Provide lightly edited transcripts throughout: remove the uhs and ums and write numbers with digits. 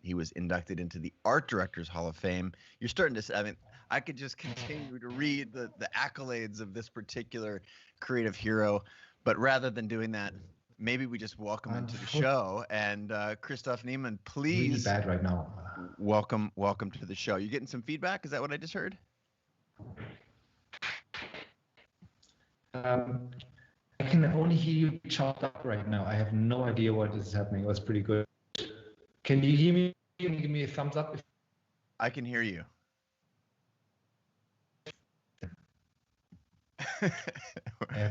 He was inducted into the Art Directors Hall of Fame. You're starting to, I mean, I could just continue to read the accolades of this particular creative hero, but rather than doing that, maybe we just welcome him to the show. And Christoph Nieman, please. Really bad right now. Welcome to the show. You getting some feedback? Is that what I just heard? I can only hear you chopped up right now. I have no idea what is happening. It was pretty good. Can you hear me? Give me a thumbs up. I can hear you.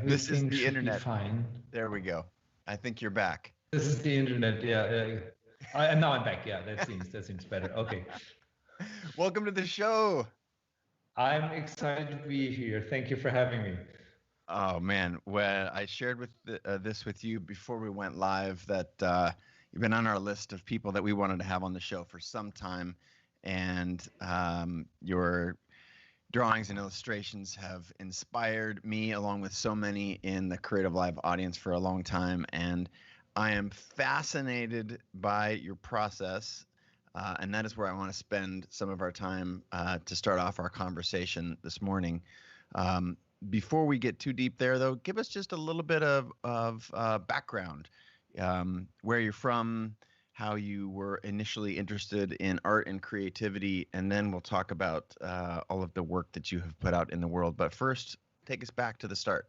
This is the internet. Fine. There we go. I think you're back. This is the internet. Yeah. Now I'm back. Yeah, that seems better. Okay. Welcome to the show. I'm excited to be here. Thank you for having me. Oh man, when I shared this with you before we went live, that you've been on our list of people that we wanted to have on the show for some time, and your drawings and illustrations have inspired me, along with so many in the Creative Live audience, for a long time. And I am fascinated by your process, and that is where I want to spend some of our time to start off our conversation this morning. Before we get too deep there, though, give us just a little bit of background, where you're from, how you were initially interested in art and creativity, and then we'll talk about all of the work that you have put out in the world. But first, take us back to the start.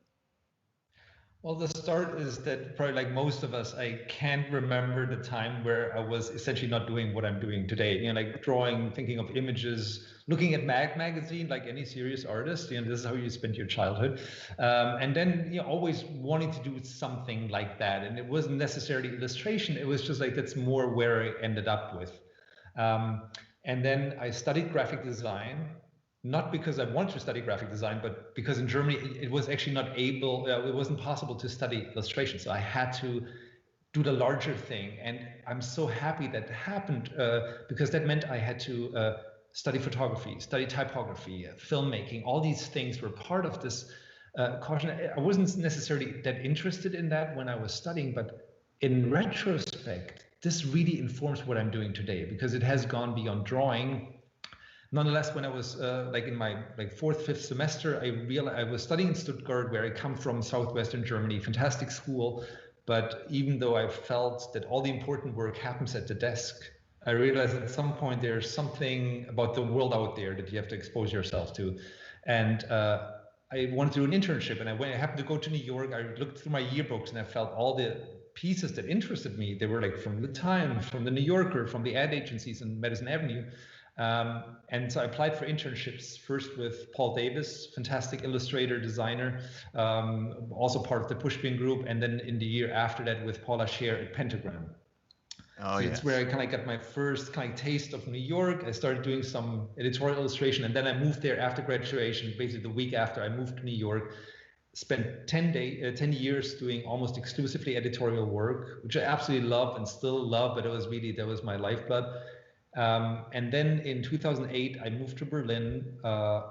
Well, the start is that probably like most of us, I can't remember the time where I was essentially not doing what I'm doing today. You know, like drawing, thinking of images, looking at magazine, like any serious artist. You know, this is how you spend your childhood. And then, you know, always wanting to do something like that. And it wasn't necessarily illustration. It was just like, that's more where I ended up with. And then I studied graphic design. Not because I wanted to study graphic design, but because in Germany it was actually not able, it wasn't possible to study illustration. So I had to do the larger thing. And I'm so happy that happened because that meant I had to study photography, study typography, filmmaking. All these things were part of this caution. I wasn't necessarily that interested in that when I was studying, but in retrospect, this really informs what I'm doing today because it has gone beyond drawing. Nonetheless, when I was like in my fourth, fifth semester, I realized I was studying in Stuttgart, where I come from, southwestern Germany, fantastic school. But even though I felt that all the important work happens at the desk, I realized at some point there's something about the world out there that you have to expose yourself to. And I wanted to do an internship, and I happened to go to New York. I looked through my yearbooks, and I felt all the pieces that interested me. They were like from the Times, from the New Yorker, from the ad agencies in Madison Avenue. And so I applied for internships, first with Paul Davis, fantastic illustrator, designer, also part of the Pushpin group, and then in the year after that with Paula Scher at Pentagram. Oh, so yes. It's where I kind of got my first kind of taste of New York. I started doing some editorial illustration, and then I moved there after graduation, basically the week after I moved to New York. Spent 10 years doing almost exclusively editorial work, which I absolutely love and still love, but that was my lifeblood. And then in 2008, I moved to Berlin,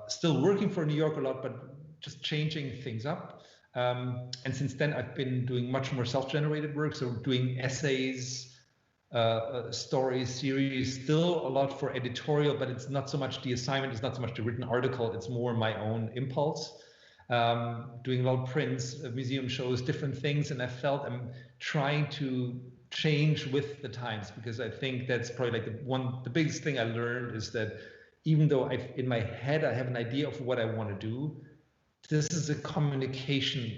still working for New York a lot, but just changing things up. And since then, I've been doing much more self-generated work. So doing essays, stories, series, still a lot for editorial, but it's not so much the assignment, it's not so much the written article, it's more my own impulse. Doing a lot of prints, museum shows, different things. And I felt I'm trying to change with the times, because I think that's probably like the biggest thing I learned is that even though in my head I have an idea of what I want to do, this is a communication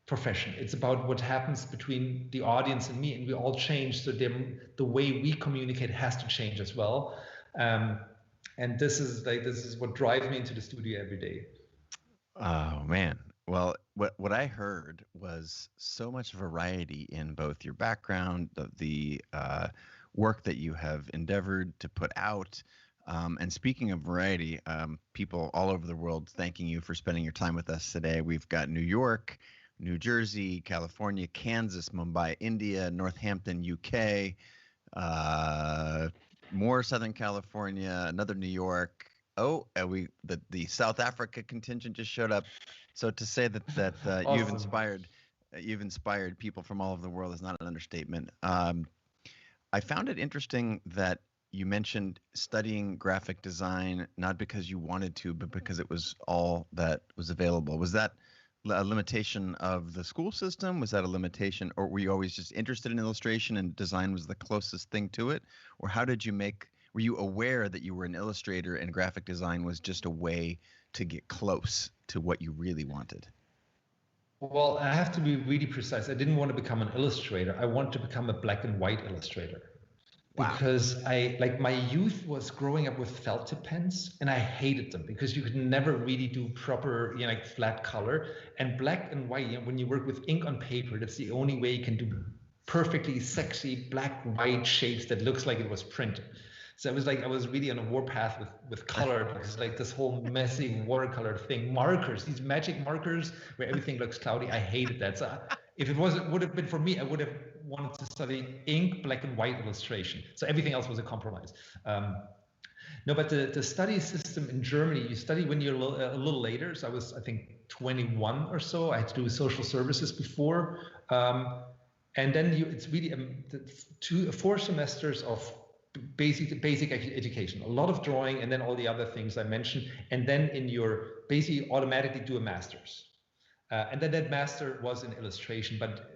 profession. It's about what happens between the audience and me, and we all change. So the way we communicate has to change as well. And this is what drives me into the studio every day. Oh man. Well, what I heard was so much variety in both your background, the work that you have endeavored to put out. And speaking of variety, people all over the world thanking you for spending your time with us today. We've got New York, New Jersey, California, Kansas, Mumbai, India, Northampton, UK, more Southern California, another New York. Oh, the South Africa contingent just showed up. So to say that Awesome. you've inspired people from all over the world is not an understatement. I found it interesting that you mentioned studying graphic design not because you wanted to, but because it was all that was available. Was that a limitation of the school system? Was that a limitation, or were you always just interested in illustration and design was the closest thing to it? Or how did you were you aware that you were an illustrator and graphic design was just a way to get close to what you really wanted? Well, I have to be really precise. I didn't want to become an illustrator. I wanted to become a black and white illustrator. Wow. Because my youth was growing up with felt tip pens and I hated them because you could never really do proper, like flat color. And black and white, when you work with ink on paper, that's the only way you can do perfectly sexy black white shapes that looks like it was printed. So it was like I was really on a warpath with color because like this whole messy watercolor thing, markers, these magic markers where everything looks cloudy. I hated that. So if it would have been for me, I would have wanted to study ink, black and white illustration. So everything else was a compromise. No, but the study system in Germany, you study when you're a little later. So I was, I think, 21 or so. I had to do social services before. And then it's really 4 semesters of basic education, a lot of drawing, and then all the other things I mentioned. And then in your basically automatically do a master's. And then that master was in illustration, but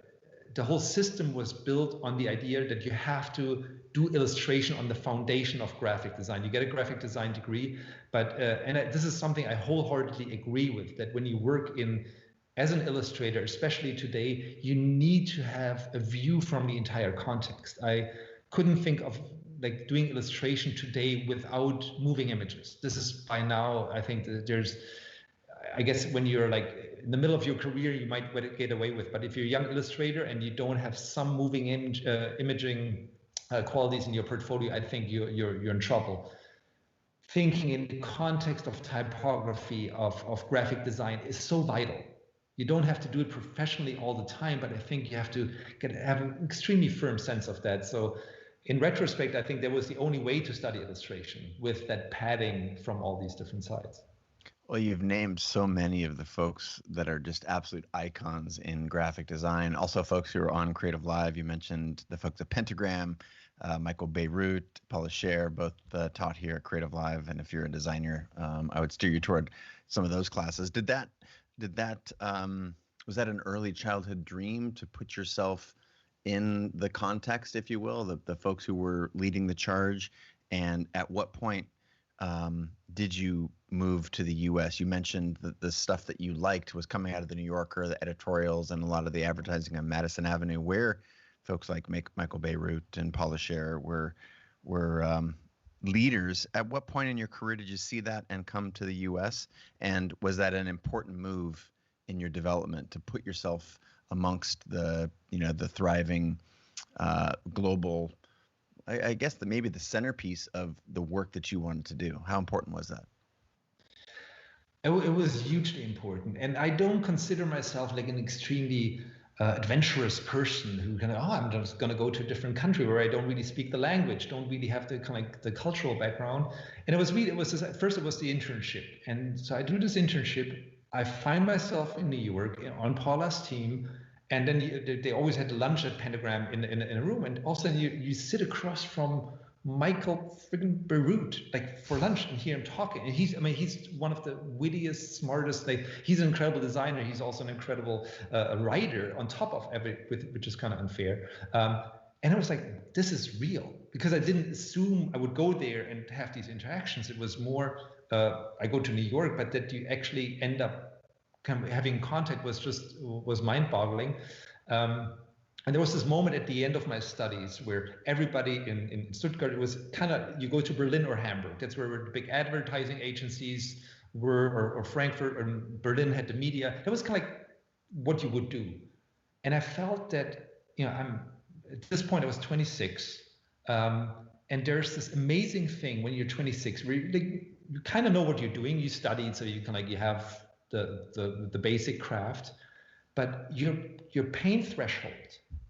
the whole system was built on the idea that you have to do illustration on the foundation of graphic design. You get a graphic design degree, but this is something I wholeheartedly agree with, that when you work as an illustrator, especially today, you need to have a view from the entire context. I couldn't think of like doing illustration today without moving images. This is by now, I think that I guess when you're like in the middle of your career, you might get away with, but if you're a young illustrator and you don't have some moving imaging qualities in your portfolio, I think you're in trouble. Thinking in the context of typography, of graphic design is so vital. You don't have to do it professionally all the time, but I think you have to have an extremely firm sense of that. So in retrospect, I think that was the only way to study illustration, with that padding from all these different sides. Well, you've named so many of the folks that are just absolute icons in graphic design. Also, folks who are on Creative Live. You mentioned the folks at Pentagram, Michael Beirut, Paula Scher, both taught here at Creative Live. And if you're a designer, I would steer you toward some of those classes. Was that an early childhood dream to put yourself in the context, if you will, the folks who were leading the charge? And at what point did you move to the U.S.? You mentioned that the stuff that you liked was coming out of the New Yorker, the editorials, and a lot of the advertising on Madison Avenue, where folks like Michael Beirut and Paula Scher were leaders. At what point in your career did you see that and come to the U.S.? And was that an important move in your development to put yourself amongst the thriving global, I guess maybe the centerpiece of the work that you wanted to do? How important was that? It was hugely important, and I don't consider myself like an extremely adventurous person who I'm just going to go to a different country where I don't really speak the language, don't really have the kind of the cultural background. And first it was the internship, and so I do this internship. I find myself in New York on Paula's team, and then they always had lunch at Pentagram in a room, and all of a sudden you sit across from Michael friggin' Beirut, like for lunch, and hear him talking. And he's one of the wittiest, smartest. Like he's an incredible designer. He's also an incredible writer on top of which is kind of unfair. And I was like, this is real, because I didn't assume I would go there and have these interactions. It was more, I go to New York, but that you actually end up kind of having contact was mind-boggling. And there was this moment at the end of my studies where everybody in Stuttgart, it was kind of, you go to Berlin or Hamburg. That's where the big advertising agencies were, or Frankfurt or Berlin had the media. That was kind of like what you would do. And I felt that, at this point I was 26. And there's this amazing thing when you're 26 where you kind of know what you're doing. You studied, so you have the basic craft, but your pain threshold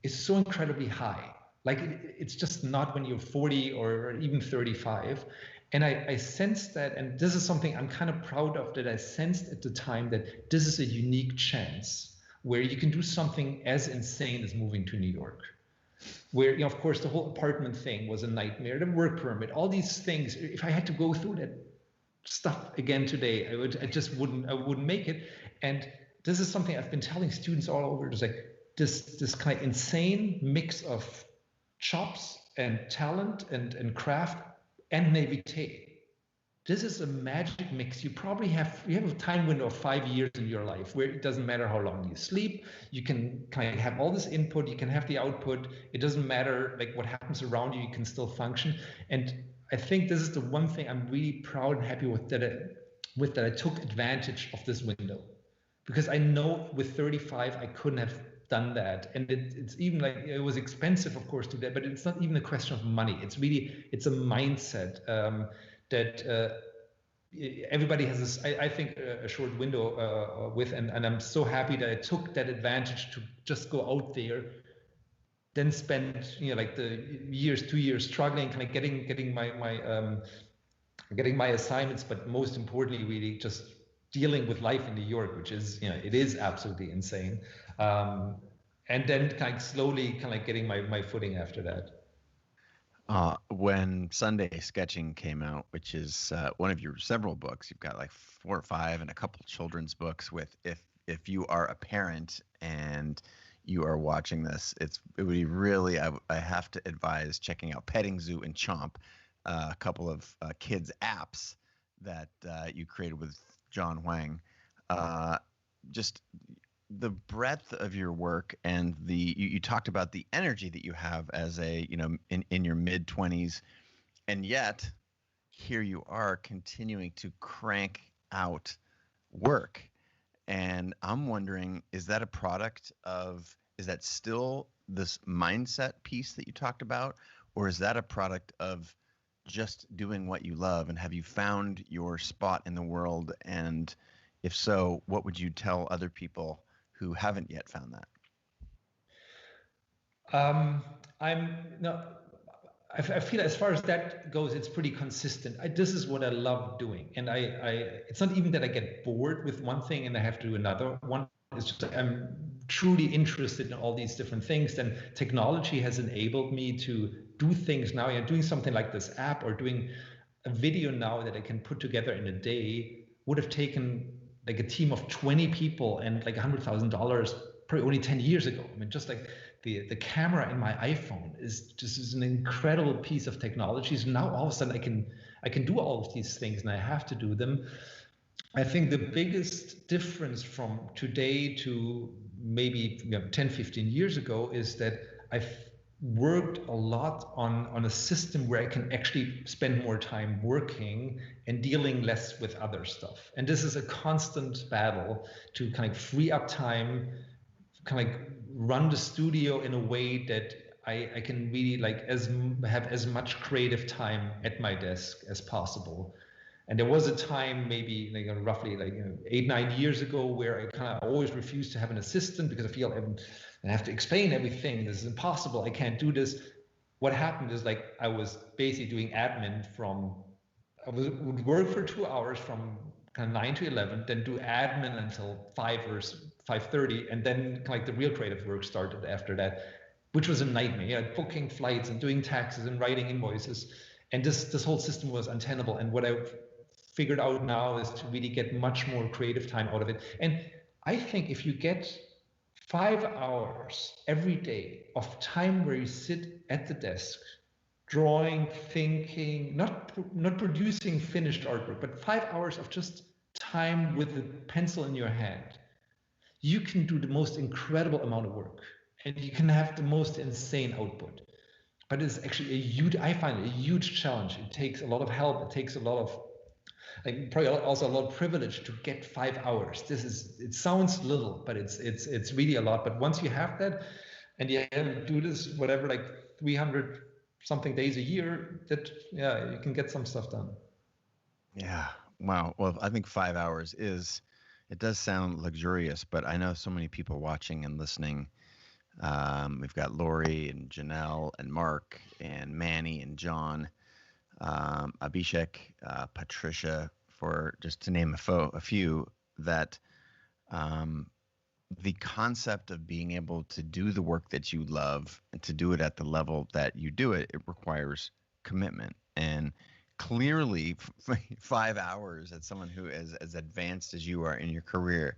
is so incredibly high. Like it's just not when you're 40 or even 35. And I sensed that, and this is something I'm kind of proud of, that I sensed at the time that this is a unique chance where you can do something as insane as moving to New York. where, you know, of course, the whole apartment thing was a nightmare, the work permit, all these things. If I had to go through that stuff again today, I wouldn't make it. And this is something I've been telling students all over. It's like this kind of insane mix of chops and talent and craft and naivete. This is a magic mix. You have a time window of 5 years in your life where it doesn't matter how long you sleep. You can kind of have all this input. You can have the output. It doesn't matter like what happens around you. You can still function. And I think this is the one thing I'm really proud and happy with, that I took advantage of this window, because I know with 35 I couldn't have done that. And it's even like, it was expensive, of course, to do that, but it's not even a question of money. It's a mindset. That everybody has this, I think, a short window with, and I'm so happy that I took that advantage to just go out there, then spend, you know, like the 2 years struggling, kind of getting my assignments, but most importantly, really just dealing with life in New York, which is, you know, it is absolutely insane. And then kind of slowly kind of getting my footing after that. When Sunday Sketching came out, which is one of your several books, you've got like 4 or 5 and a couple children's books with, if you are a parent and you are watching this, it would be really, I have to advise checking out PETTING ZOO and CHOMP, a couple of kids apps that you created with Jon Huang. Just the breadth of your work, and you talked about the energy that you have as a, you know, in your mid-20s, and yet here you are continuing to crank out work. And I'm wondering, is that a product of, is that still this mindset piece that you talked about, or is that a product of just doing what you love? And have you found your spot in the world? And if so, what would you tell other people who haven't yet found that? I feel as far as that goes, it's pretty consistent. This is what I love doing. And it's not even that I get bored with one thing and I have to do another one. It's just like I'm truly interested in all these different things. And technology has enabled me to do things now. You know, doing something like this app or doing a video now that I can put together in a day would have taken like a team of 20 people and like $100,000 probably only 10 years ago. I mean, just like the camera in my iPhone is an incredible piece of technology. So now all of a sudden I can do all of these things and I have to do them. I think the biggest difference from today to maybe 10, 15 years ago is that I've worked a lot on a system where I can actually spend more time working and dealing less with other stuff. And this is a constant battle to kind of free up time, kind of run the studio in a way that I can really like have as much creative time at my desk as possible. And there was a time, maybe like roughly like 8, 9 years ago, where I kind of always refused to have an assistant because I feel I have to explain everything. This is impossible. I can't do this. What happened is like I was basically doing admin would work for 2 hours from kind of 9 to 11, then do admin until 5 or 5:30, and then kind of like the real creative work started after that, which was a nightmare. You know, booking flights and doing taxes and writing invoices, and this whole system was untenable. And what I've figured out now is to really get much more creative time out of it. And I think if you get 5 hours every day of time where you sit at the desk, drawing, thinking, not producing finished artwork, but 5 hours of just time with a pencil in your hand, you can do the most incredible amount of work and you can have the most insane output. But it's actually I find it a huge challenge. It takes a lot of help. It takes a lot of, like, probably also a lot of privilege to get 5 hours. It sounds little, but it's really a lot. But once you have that and you do this, whatever, like 300 something days a year, that, yeah, you can get some stuff done. Yeah. Wow. Well, I think 5 hours it does sound luxurious, but I know so many people watching and listening. We've got Lori and Janelle and Mark and Manny and John, Abhishek, Patricia, for just to name a few, that the concept of being able to do the work that you love and to do it at the level that you do it, it requires commitment. And clearly, 5 hours at someone who is as advanced as you are in your career,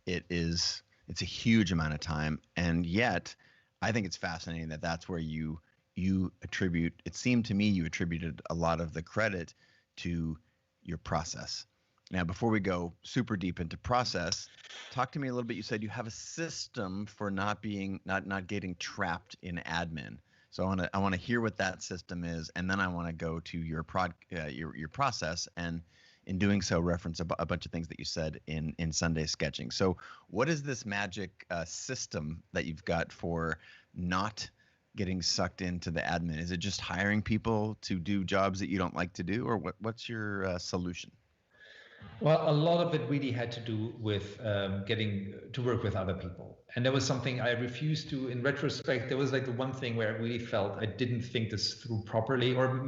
it's a huge amount of time. And yet, I think it's fascinating that that's where you attribute. It seemed to me you attributed a lot of the credit to your process. Now, before we go super deep into process, talk to me a little bit. You said you have a system for not getting trapped in admin. So I want to hear what that system is, and then I want to go to your your process, and in doing so, reference a bunch of things that you said in Sunday sketching. So, what is this magic system that you've got for not getting sucked into the admin? Is it just hiring people to do jobs that you don't like to do, or what's your solution? Well, a lot of it really had to do with getting to work with other people. And that was something I refused to. In retrospect, there was like the one thing where I really felt I didn't think this through properly, or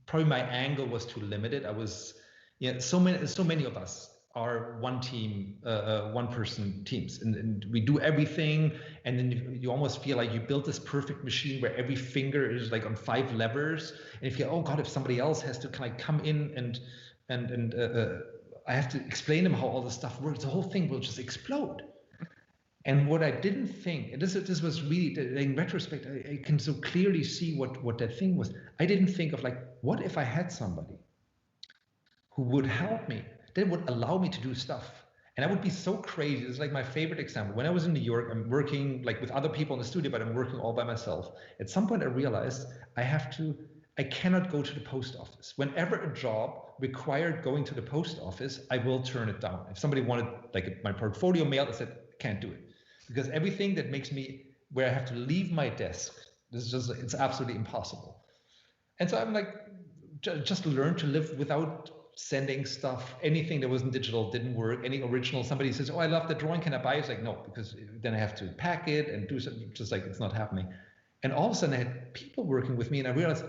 probably my angle was too limited. I was, yeah, so many of us are one team, one person teams, and we do everything. And then you almost feel like you built this perfect machine where every finger is like on 5 levers. And if you, oh God, if somebody else has to kind of come in and I have to explain them how all this stuff works, the whole thing will just explode. And what I didn't think, and this was really, in retrospect, I can so clearly see what that thing was. I didn't think of like, what if I had somebody who would help me, that would allow me to do stuff? And I would be so crazy. It's like my favorite example. When I was in New York, I'm working like with other people in the studio, but I'm working all by myself. At some point I realized I cannot go to the post office. Whenever a job required going to the post office, I will turn it down. If somebody wanted like my portfolio mailed, I said, can't do it. Because everything that makes me, where I have to leave my desk, it's absolutely impossible. And so I'm like, just learn to live without sending stuff. Anything that wasn't digital didn't work. Any original, somebody says, oh, I love the drawing, can I buy it? It's like, no, because then I have to pack it and do something, just like it's not happening. And all of a sudden I had people working with me and I realized,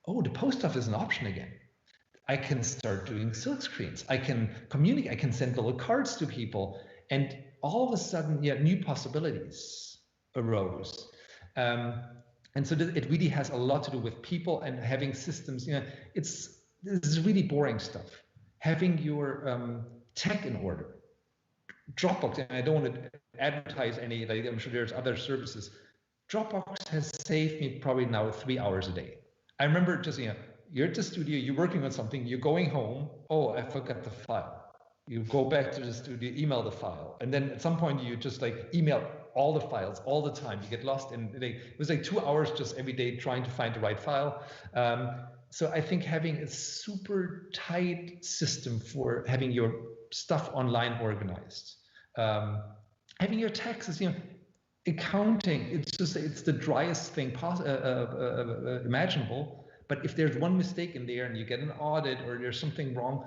oh, the post office is an option again. I can start doing silk screens. I can communicate. I can send little cards to people. And all of a sudden, yeah, new possibilities arose. And so it really has a lot to do with people and having systems. You know, this is really boring stuff. Having your tech in order. Dropbox, and I don't want to advertise any, like I'm sure there's other services. Dropbox has saved me probably now 3 hours a day. I remember just, you're at the studio, you're working on something, you're going home, oh, I forgot the file. You go back to the studio, email the file. And then at some point you just like email all the files all the time. You get lost in, it was like 2 hours just every day trying to find the right file. So I think having a super tight system for having your stuff online organized, having your taxes, accounting, it's the driest thing imaginable. But if there's one mistake in there and you get an audit or there's something wrong,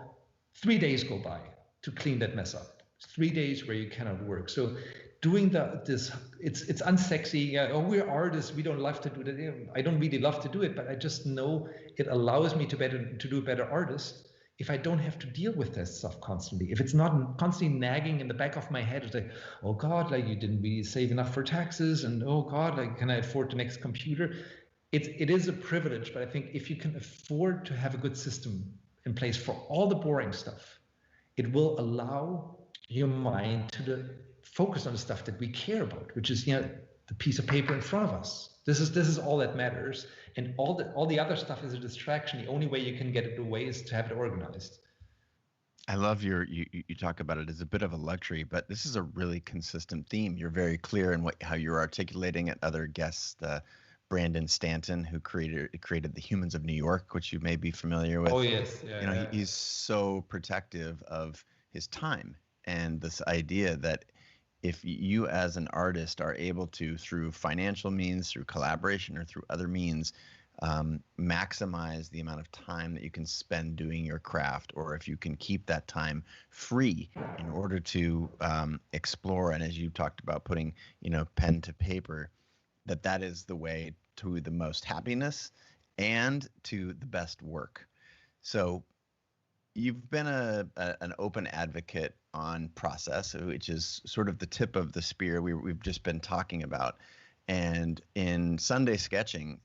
3 days go by to clean that mess up. 3 days where you cannot work. So doing this, it's unsexy. Yeah, oh, we're artists, we don't love to do that. I don't really love to do it, but I just know it allows me to do a better artist if I don't have to deal with that stuff constantly. If it's not constantly nagging in the back of my head, it's like, oh God, like you didn't really save enough for taxes, and oh God, like can I afford the next computer? It is a privilege, but I think if you can afford to have a good system in place for all the boring stuff, it will allow your mind to focus on the stuff that we care about, which is the piece of paper in front of us. This is all that matters, and all the other stuff is a distraction. The only way you can get it away is to have it organized. I love you talk about it as a bit of a luxury, but this is a really consistent theme. You're very clear in how you're articulating it. Other guests, Brandon Stanton, who created the Humans of New York, which you may be familiar with. Oh yes, yeah, he's so protective of his time, and this idea that if you as an artist are able to, through financial means, through collaboration, or through other means, maximize the amount of time that you can spend doing your craft, or if you can keep that time free in order to explore, and as you talked about, putting pen to paper, that is the way to the most happiness and to the best work. So you've been an open advocate on process, which is sort of the tip of the spear we've just been talking about. And in Sunday sketching,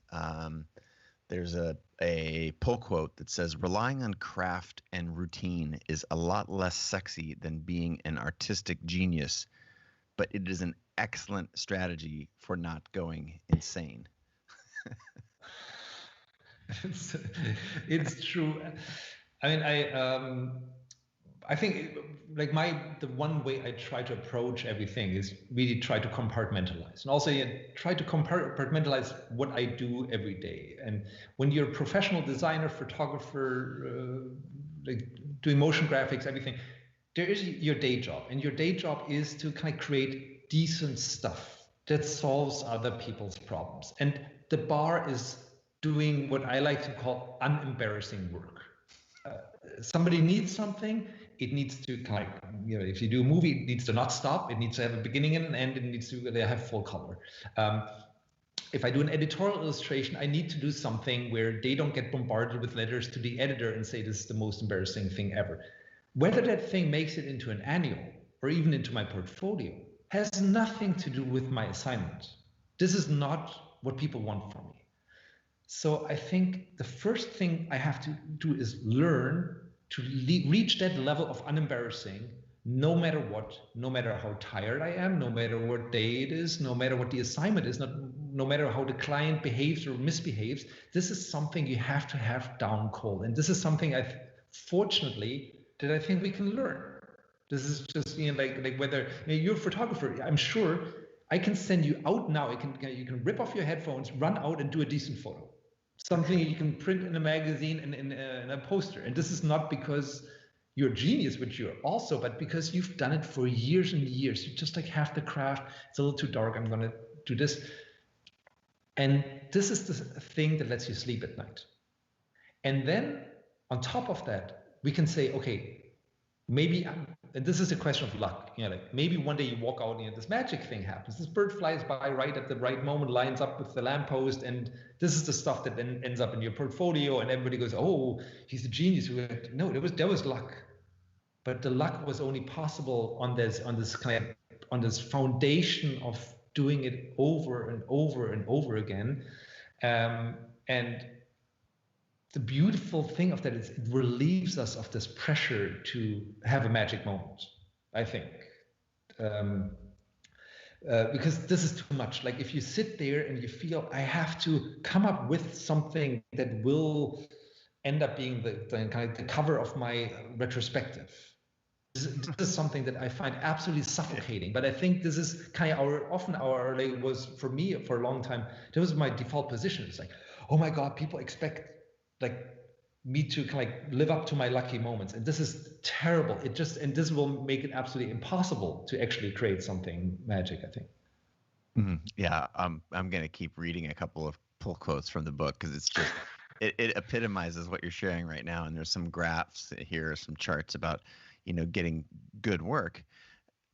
there's a pull quote that says, "Relying on craft and routine is a lot less sexy than being an artistic genius, but it is an excellent strategy for not going insane." It's true. I mean, I think like the one way I try to approach everything is really try to compartmentalize, and also try to compartmentalize what I do every day. And when you're a professional designer, photographer, like doing motion graphics, everything, there is your day job, and your day job is to kind of create decent stuff that solves other people's problems. And the bar is doing what I like to call unembarrassing work. Somebody needs something, it needs to kind of, if you do a movie, it needs to not stop, it needs to have a beginning and an end, it needs to have full color. If I do an editorial illustration, I need to do something where they don't get bombarded with letters to the editor and say this is the most embarrassing thing ever. Whether that thing makes it into an annual or even into my portfolio has nothing to do with my assignment. This is not what people want from me. So I think the first thing I have to do is learn to reach that level of unembarrassing, no matter what, no matter how tired I am, no matter what day it is, no matter what the assignment is, no matter how the client behaves or misbehaves. This is something you have to have down cold. And this is something fortunately, that I think we can learn. This is just, like whether you're a photographer, I'm sure I can send you out now. You can rip off your headphones, run out and do a decent photo. Something you can print in a magazine and in a poster. And this is not because you're a genius, which you're also, but because you've done it for years and years. You just like have the craft. It's a little too dark. I'm going to do this. And this is the thing that lets you sleep at night. And then on top of that, we can say, okay, maybe, and this is a question of luck, like maybe one day you walk out and this magic thing happens. This bird flies by right at the right moment, lines up with the lamppost, and this is the stuff that then ends up in your portfolio, and everybody goes, "Oh, he's a genius." No, there was luck, but the luck was only possible on this foundation of doing it over and over and over again, and the beautiful thing of that is it relieves us of this pressure to have a magic moment, I think. Because this is too much. Like if you sit there and you feel I have to come up with something that will end up being the cover of my retrospective. This is something that I find absolutely suffocating. But I think this is kind of was for me for a long time, that was my default position. It's like, oh my God, people expect me to live up to my lucky moments, and this is terrible. And this will make it absolutely impossible to actually create something magic, I think. Yeah, I'm gonna keep reading a couple of pull quotes from the book because it's just it epitomizes what you're sharing right now. And there's some graphs here, some charts about getting good work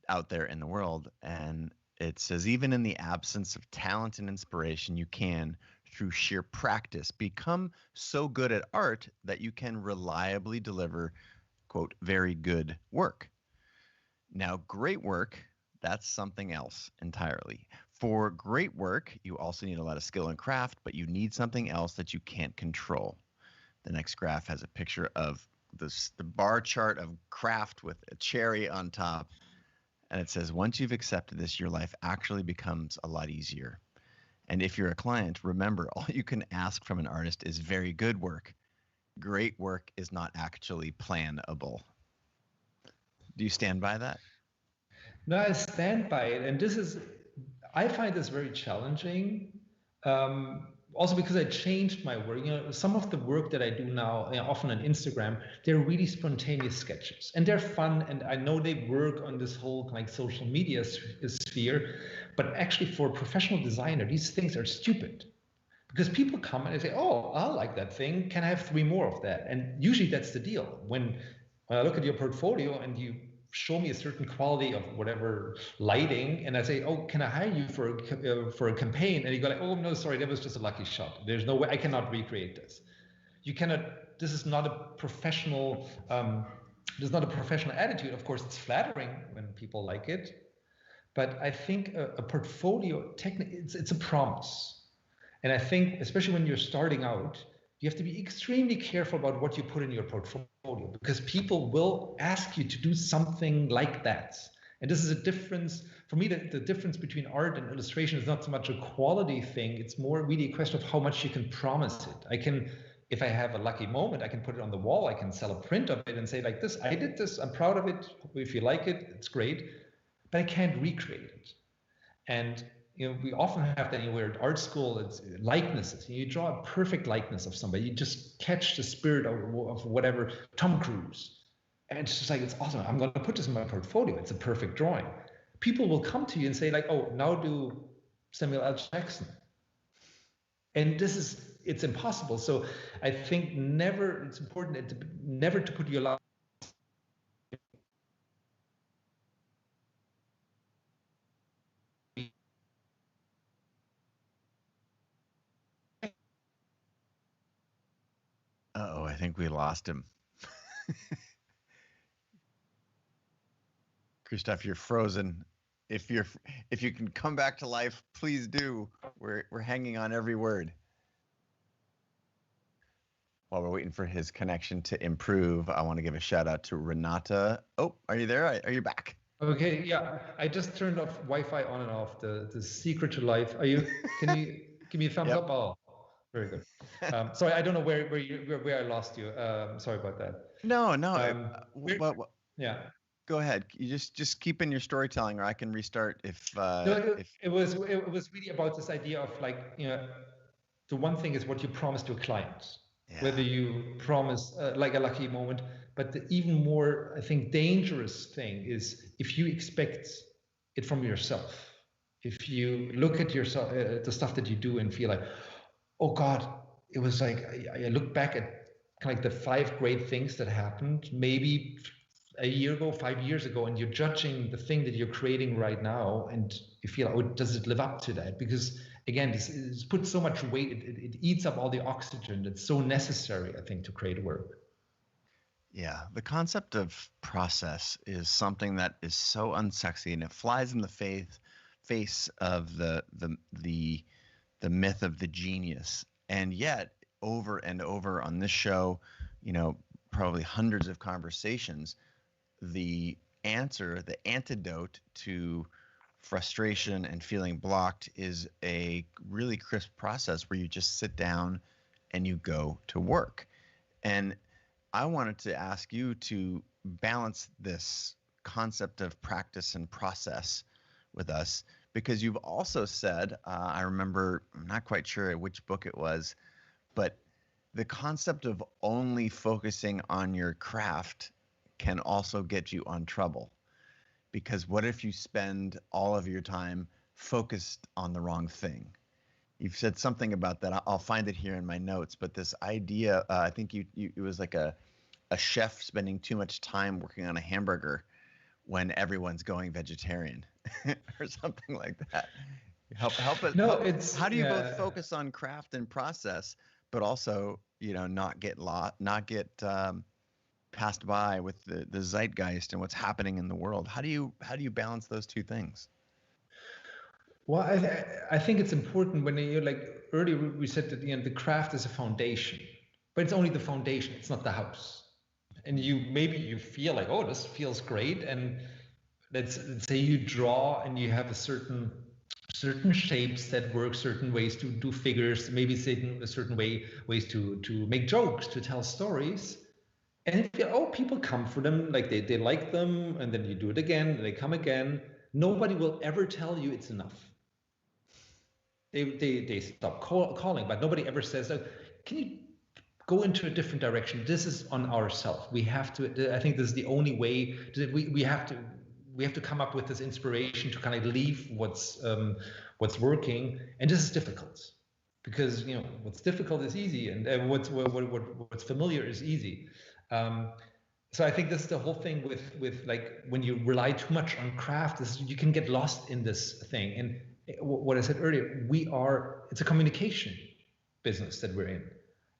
out there in the world, and it says even in the absence of talent and inspiration, you can, through sheer practice, become so good at art that you can reliably deliver, quote, very good work. Now, great work, that's something else entirely. For great work, you also need a lot of skill and craft, but you need something else that you can't control. The next graph has a picture of the bar chart of craft with a cherry on top. And it says, once you've accepted this, your life actually becomes a lot easier. And if you're a client, remember, all you can ask from an artist is very good work. Great work is not actually planable. Do you stand by that? No, I stand by it. And I find this very challenging. Also because I changed my work. Some of the work that I do now, often on Instagram, they're really spontaneous sketches. And they're fun, and I know they work on this whole social media sphere. But actually, for a professional designer, these things are stupid. Because people come and they say, "Oh, I like that thing. Can I have 3 more of that?" And usually that's the deal. When I look at your portfolio and you show me a certain quality of whatever lighting, and I say, "Oh, can I hire you for a campaign?" And you go like, "Oh no, sorry, that was just a lucky shot. There's no way I cannot recreate this." this is not a professional attitude. Of course, it's flattering when people like it, but I think a portfolio it's a promise. And I think, especially when you're starting out, you have to be extremely careful about what you put in your portfolio, because people will ask you to do something like that. And this is a difference. For me, the difference between art and illustration is not so much a quality thing. It's more really a question of how much you can promise it. If I have a lucky moment, I can put it on the wall. I can sell a print of it and say like this, I did this, I'm proud of it. If you like it, it's great. But I can't recreate it. And we often have that anywhere at art school, it's likenesses. You draw a perfect likeness of somebody. You just catch the spirit of whatever, Tom Cruise. And it's just like, it's awesome. I'm going to put this in my portfolio. It's a perfect drawing. People will come to you and say like, oh, now do Samuel L. Jackson. And it's impossible. So I think it's important never to put your life. Uh-oh, I think we lost him. Christoph, you're frozen. If you can come back to life, please do. We're hanging on every word. While we're waiting for his connection to improve, I want to give a shout out to Renata. Oh, are you there? Are you back? Okay, yeah. I just turned off Wi-Fi on and off. The secret to life. Can you give me a thumbs up? Oh, very good. Sorry, I don't know where I lost you. Sorry about that. No. Yeah. Go ahead. You just keep in your storytelling, or I can restart if. It was really about this idea of like, the one thing is what you promise to a client, whether you promise like a lucky moment, but the even more, I think, dangerous thing is if you expect it from yourself. If you look at yourself, the stuff that you do and feel like, oh God, it was like, I look back at kind of like the 5 great things that happened, maybe a year ago, 5 years ago, and you're judging the thing that you're creating right now, and you feel, oh, does it live up to that? Because again, this puts so much weight, it eats up all the oxygen that's so necessary, I think, to create work. Yeah, the concept of process is something that is so unsexy, and it flies in the face of the myth of the genius. And yet, over and over on this show, probably hundreds of conversations, the answer, the antidote to frustration and feeling blocked is a really crisp process where you just sit down and you go to work. And I wanted to ask you to balance this concept of practice and process with us, because you've also said, I remember, I'm not quite sure which book it was, but the concept of only focusing on your craft can also get you on trouble. Because what if you spend all of your time focused on the wrong thing? You've said something about that. I'll find it here in my notes, but this idea, I think it was like a chef spending too much time working on a hamburger when everyone's going vegetarian or something like that. Help us. No, how do you both focus on craft and process, but also, not get passed by with the zeitgeist and what's happening in the world? How do you balance those two things? Well, I think it's important when you're like, earlier we said that the craft is a foundation, but it's only the foundation. It's not the house. And maybe you feel like, oh, this feels great. And let's say you draw and you have a certain shapes that work, certain ways to do figures, maybe certain ways to make jokes, to tell stories. And people come for them, like they like them, and then you do it again, and they come again. Nobody will ever tell you it's enough. They stop calling, but nobody ever says, can you go into a different direction? This is on ourselves. We have to, I think this is the only way. We have to come up with this inspiration to kind of leave what's working. And this is difficult, because what's difficult is easy, and what's familiar is easy. So I think this is the whole thing with like, when you rely too much on craft, you can get lost in this thing. And what I said earlier, it's a communication business that we're in.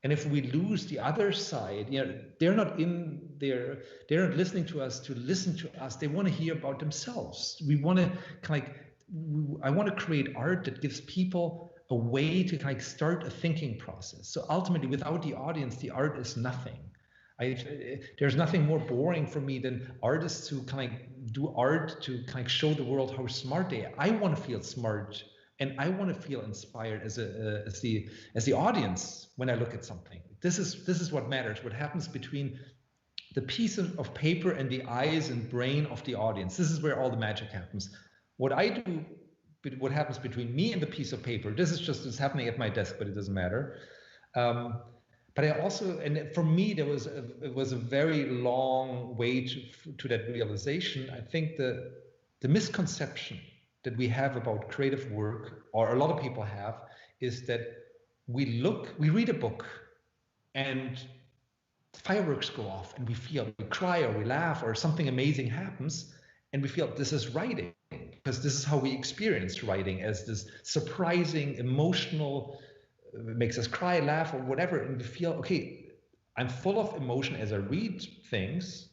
And if we lose the other side, they're not in there, they're not listening to us to listen to us. They want to hear about themselves. We want to I want to create art that gives people a way to start a thinking process. So ultimately, without the audience, the art is nothing. There's nothing more boring for me than artists who do art to show the world how smart they are. I want to feel smart, and I want to feel inspired as the audience when I look at something. This is what matters. What happens between the piece of paper and the eyes and brain of the audience. This is where all the magic happens. What I do, what happens between me and the piece of paper, this is just what's happening at my desk, but it doesn't matter. But I also, and for me, it was a very long way to that realization. I think the misconception that we have about creative work, or a lot of people have, is that we read a book and fireworks go off and we cry or we laugh or something amazing happens and we feel this is writing, because this is how we experienced writing, as this surprising, emotional, makes us cry, laugh, or whatever, and we feel, okay, I'm full of emotion as I read things,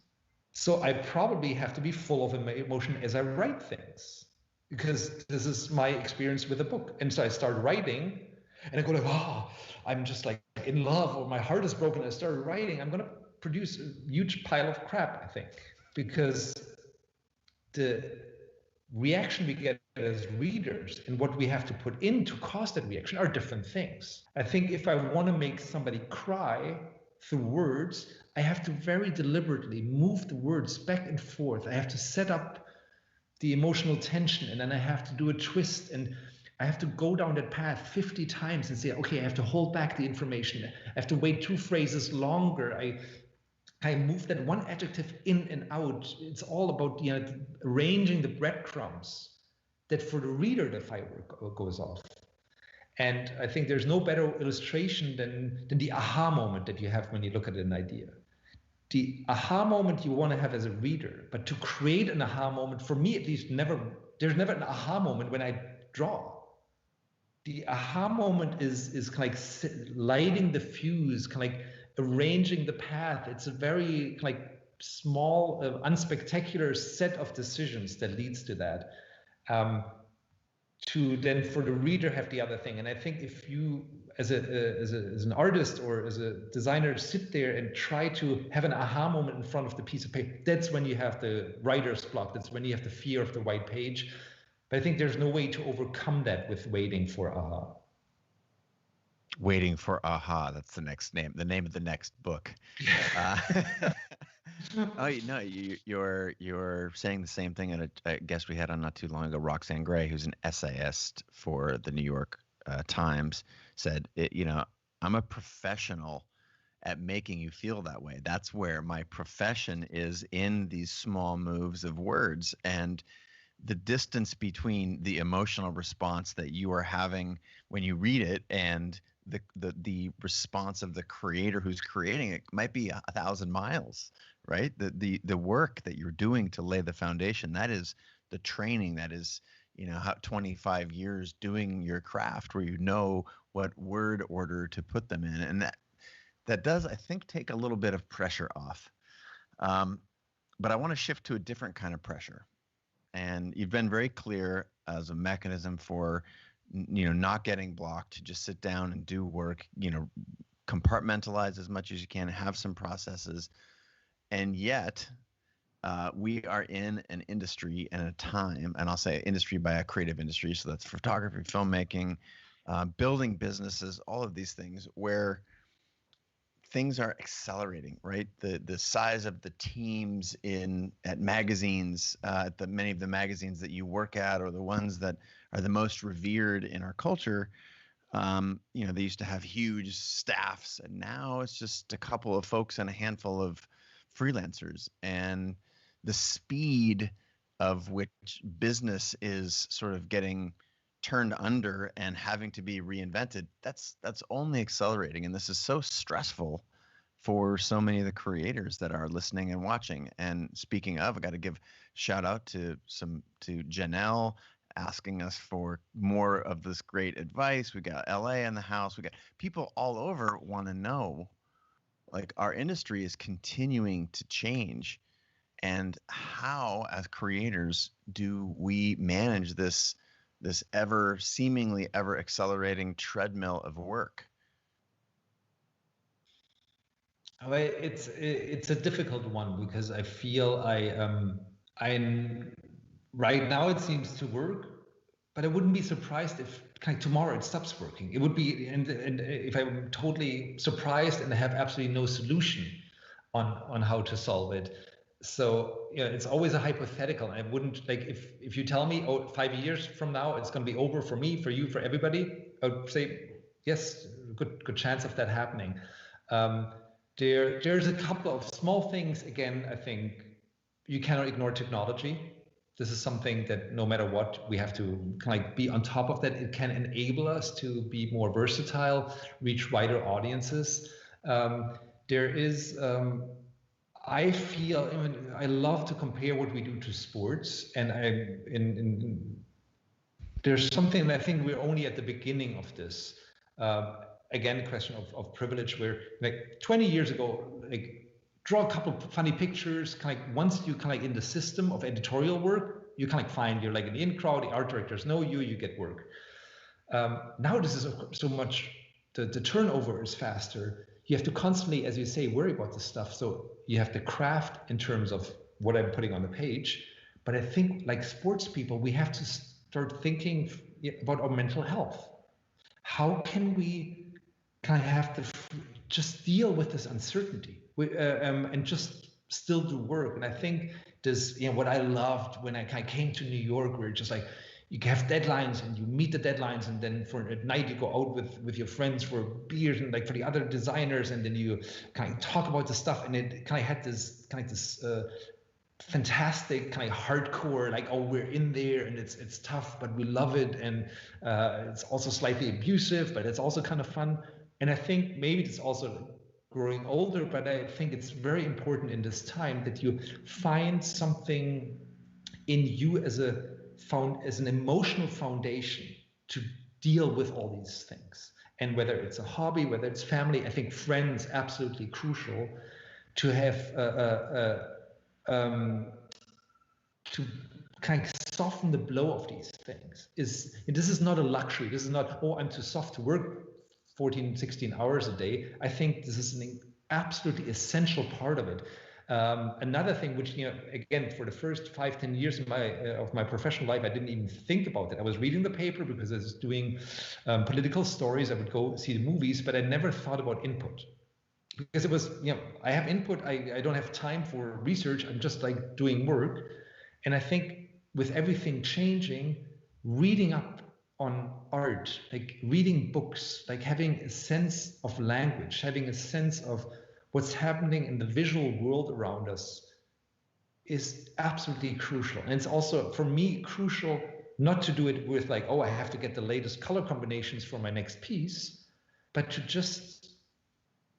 so I probably have to be full of emotion as I write things, because this is my experience with a book. And so I start writing and I go I'm just in love, or my heart is broken. I start writing. I'm going to produce a huge pile of crap, I think, because the reaction we get as readers and what we have to put in to cause that reaction are different things. I think if I want to make somebody cry through words, I have to very deliberately move the words back and forth. I have to set up the emotional tension, and then I have to do a twist, and I have to go down that path 50 times and say, okay, I have to hold back the information. I have to wait 2 phrases longer. I move that one adjective in and out. It's all about arranging the breadcrumbs that for the reader the firework goes off. And I think there's no better illustration than the aha moment that you have when you look at an idea. The aha moment you want to have as a reader, but to create an aha moment, for me at least, there's never an aha moment when I draw. The aha moment is lighting the fuse, arranging the path. It's a very small, unspectacular set of decisions that leads to that. To then for the reader have the other thing. And I think if you, as an artist or as a designer, sit there and try to have an aha moment in front of the piece of paper, that's when you have the writer's block. That's when you have the fear of the white page. But I think there's no way to overcome that with waiting for aha. Waiting for aha. That's the name of the next book. Oh, no, you're saying the same thing. And a guest we had on not too long ago, Roxanne Gray, who's an essayist for the New York Times, said, I'm a professional at making you feel that way. That's where my profession is, in these small moves of words, and the distance between the emotional response that you are having when you read it and the response of the creator who's creating it might be 1,000 miles, right? The work that you're doing to lay the foundation, that is the training, that is, 25 years doing your craft, where you know what word order to put them in. And that does, I think, take a little bit of pressure off. But I want to shift to a different kind of pressure. And you've been very clear as a mechanism for, not getting blocked, to just sit down and do work, compartmentalize as much as you can, have some processes. And yet we are in an industry and a time, and I'll say industry by a creative industry, so that's photography, filmmaking, building businesses, all of these things, where things are accelerating, right? The size of the teams at magazines, many of the magazines that you work at, or the ones that are the most revered in our culture, they used to have huge staffs, and now it's just a couple of folks and a handful of freelancers. And the speed of which business is sort of getting turned under and having to be reinvented, that's only accelerating. And this is so stressful for so many of the creators that are listening and watching. And speaking of, I got to give shout out to Janelle asking us for more of this great advice. We got LA in the house. We got people all over want to know, like, our industry is continuing to change, and how, as creators, do we manage this seemingly ever accelerating treadmill of work? Well, it's a difficult one, because I feel I'm right now it seems to work, but I wouldn't be surprised if kind of tomorrow it stops working. It would be, and if I'm totally surprised and I have absolutely no solution on how to solve it. So yeah, it's always a hypothetical. I wouldn't, like, if you tell me, oh, 5 years from now it's going to be over for me, for you, for everybody, I would say yes, good chance of that happening. There's a couple of small things. Again, I think you cannot ignore technology. This is something that no matter what, we have to kind of like be on top of that. It can enable us to be more versatile, reach wider audiences. There is, I feel, I mean, I love to compare what we do to sports, and there's something that I think we're only at the beginning of this. Again, question of privilege, where like 20 years ago, like, draw a couple of funny pictures, kind of like, once you kind of like in the system of editorial work, you kind of like find, you're like in the in crowd, the art directors know you, you get work. Now this is so much, the turnover is faster. You have to constantly, as you say, worry about this stuff. So you have the craft in terms of what I'm putting on the page. But I think, like sports people, we have to start thinking about our mental health. How can we kind of have to just deal with this uncertainty and just still do work? And I think this, what I loved when I kind of came to New York, where just like, you have deadlines and you meet the deadlines, and then for at night you go out with your friends for beers and like for the other designers, and then you kind of talk about the stuff, and it kind of had this fantastic kind of hardcore, like, oh, we're in there and it's tough, but we love it, and it's also slightly abusive, but it's also kind of fun. And I think maybe it's also growing older, but I think it's very important in this time that you find something in you as an emotional foundation to deal with all these things. And whether it's a hobby, whether it's family, I think friends, absolutely crucial to have to kind of soften the blow of these things. This is not a luxury. This is not, oh, I'm too soft to work 14, 16 hours a day. I think this is an absolutely essential part of it. Another thing, which, again, for the first 5-10 years of my professional life, I didn't even think about it. I was reading the paper because I was doing political stories. I would go see the movies, but I never thought about input, because it was, I have input. I don't have time for research. I'm just like doing work. And I think with everything changing, reading up on art, like reading books, like having a sense of language, having a sense of what's happening in the visual world around us is absolutely crucial. And it's also, for me, crucial not to do it with like, oh, I have to get the latest color combinations for my next piece, but to just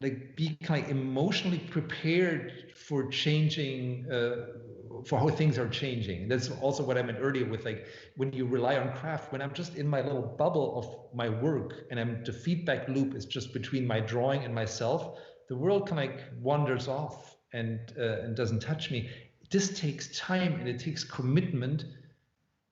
like be kind of emotionally prepared for changing, for how things are changing. And that's also what I meant earlier with like, when you rely on craft, when I'm just in my little bubble of my work, and the feedback loop is just between my drawing and myself, the world kind of like wanders off and doesn't touch me. This takes time, and it takes commitment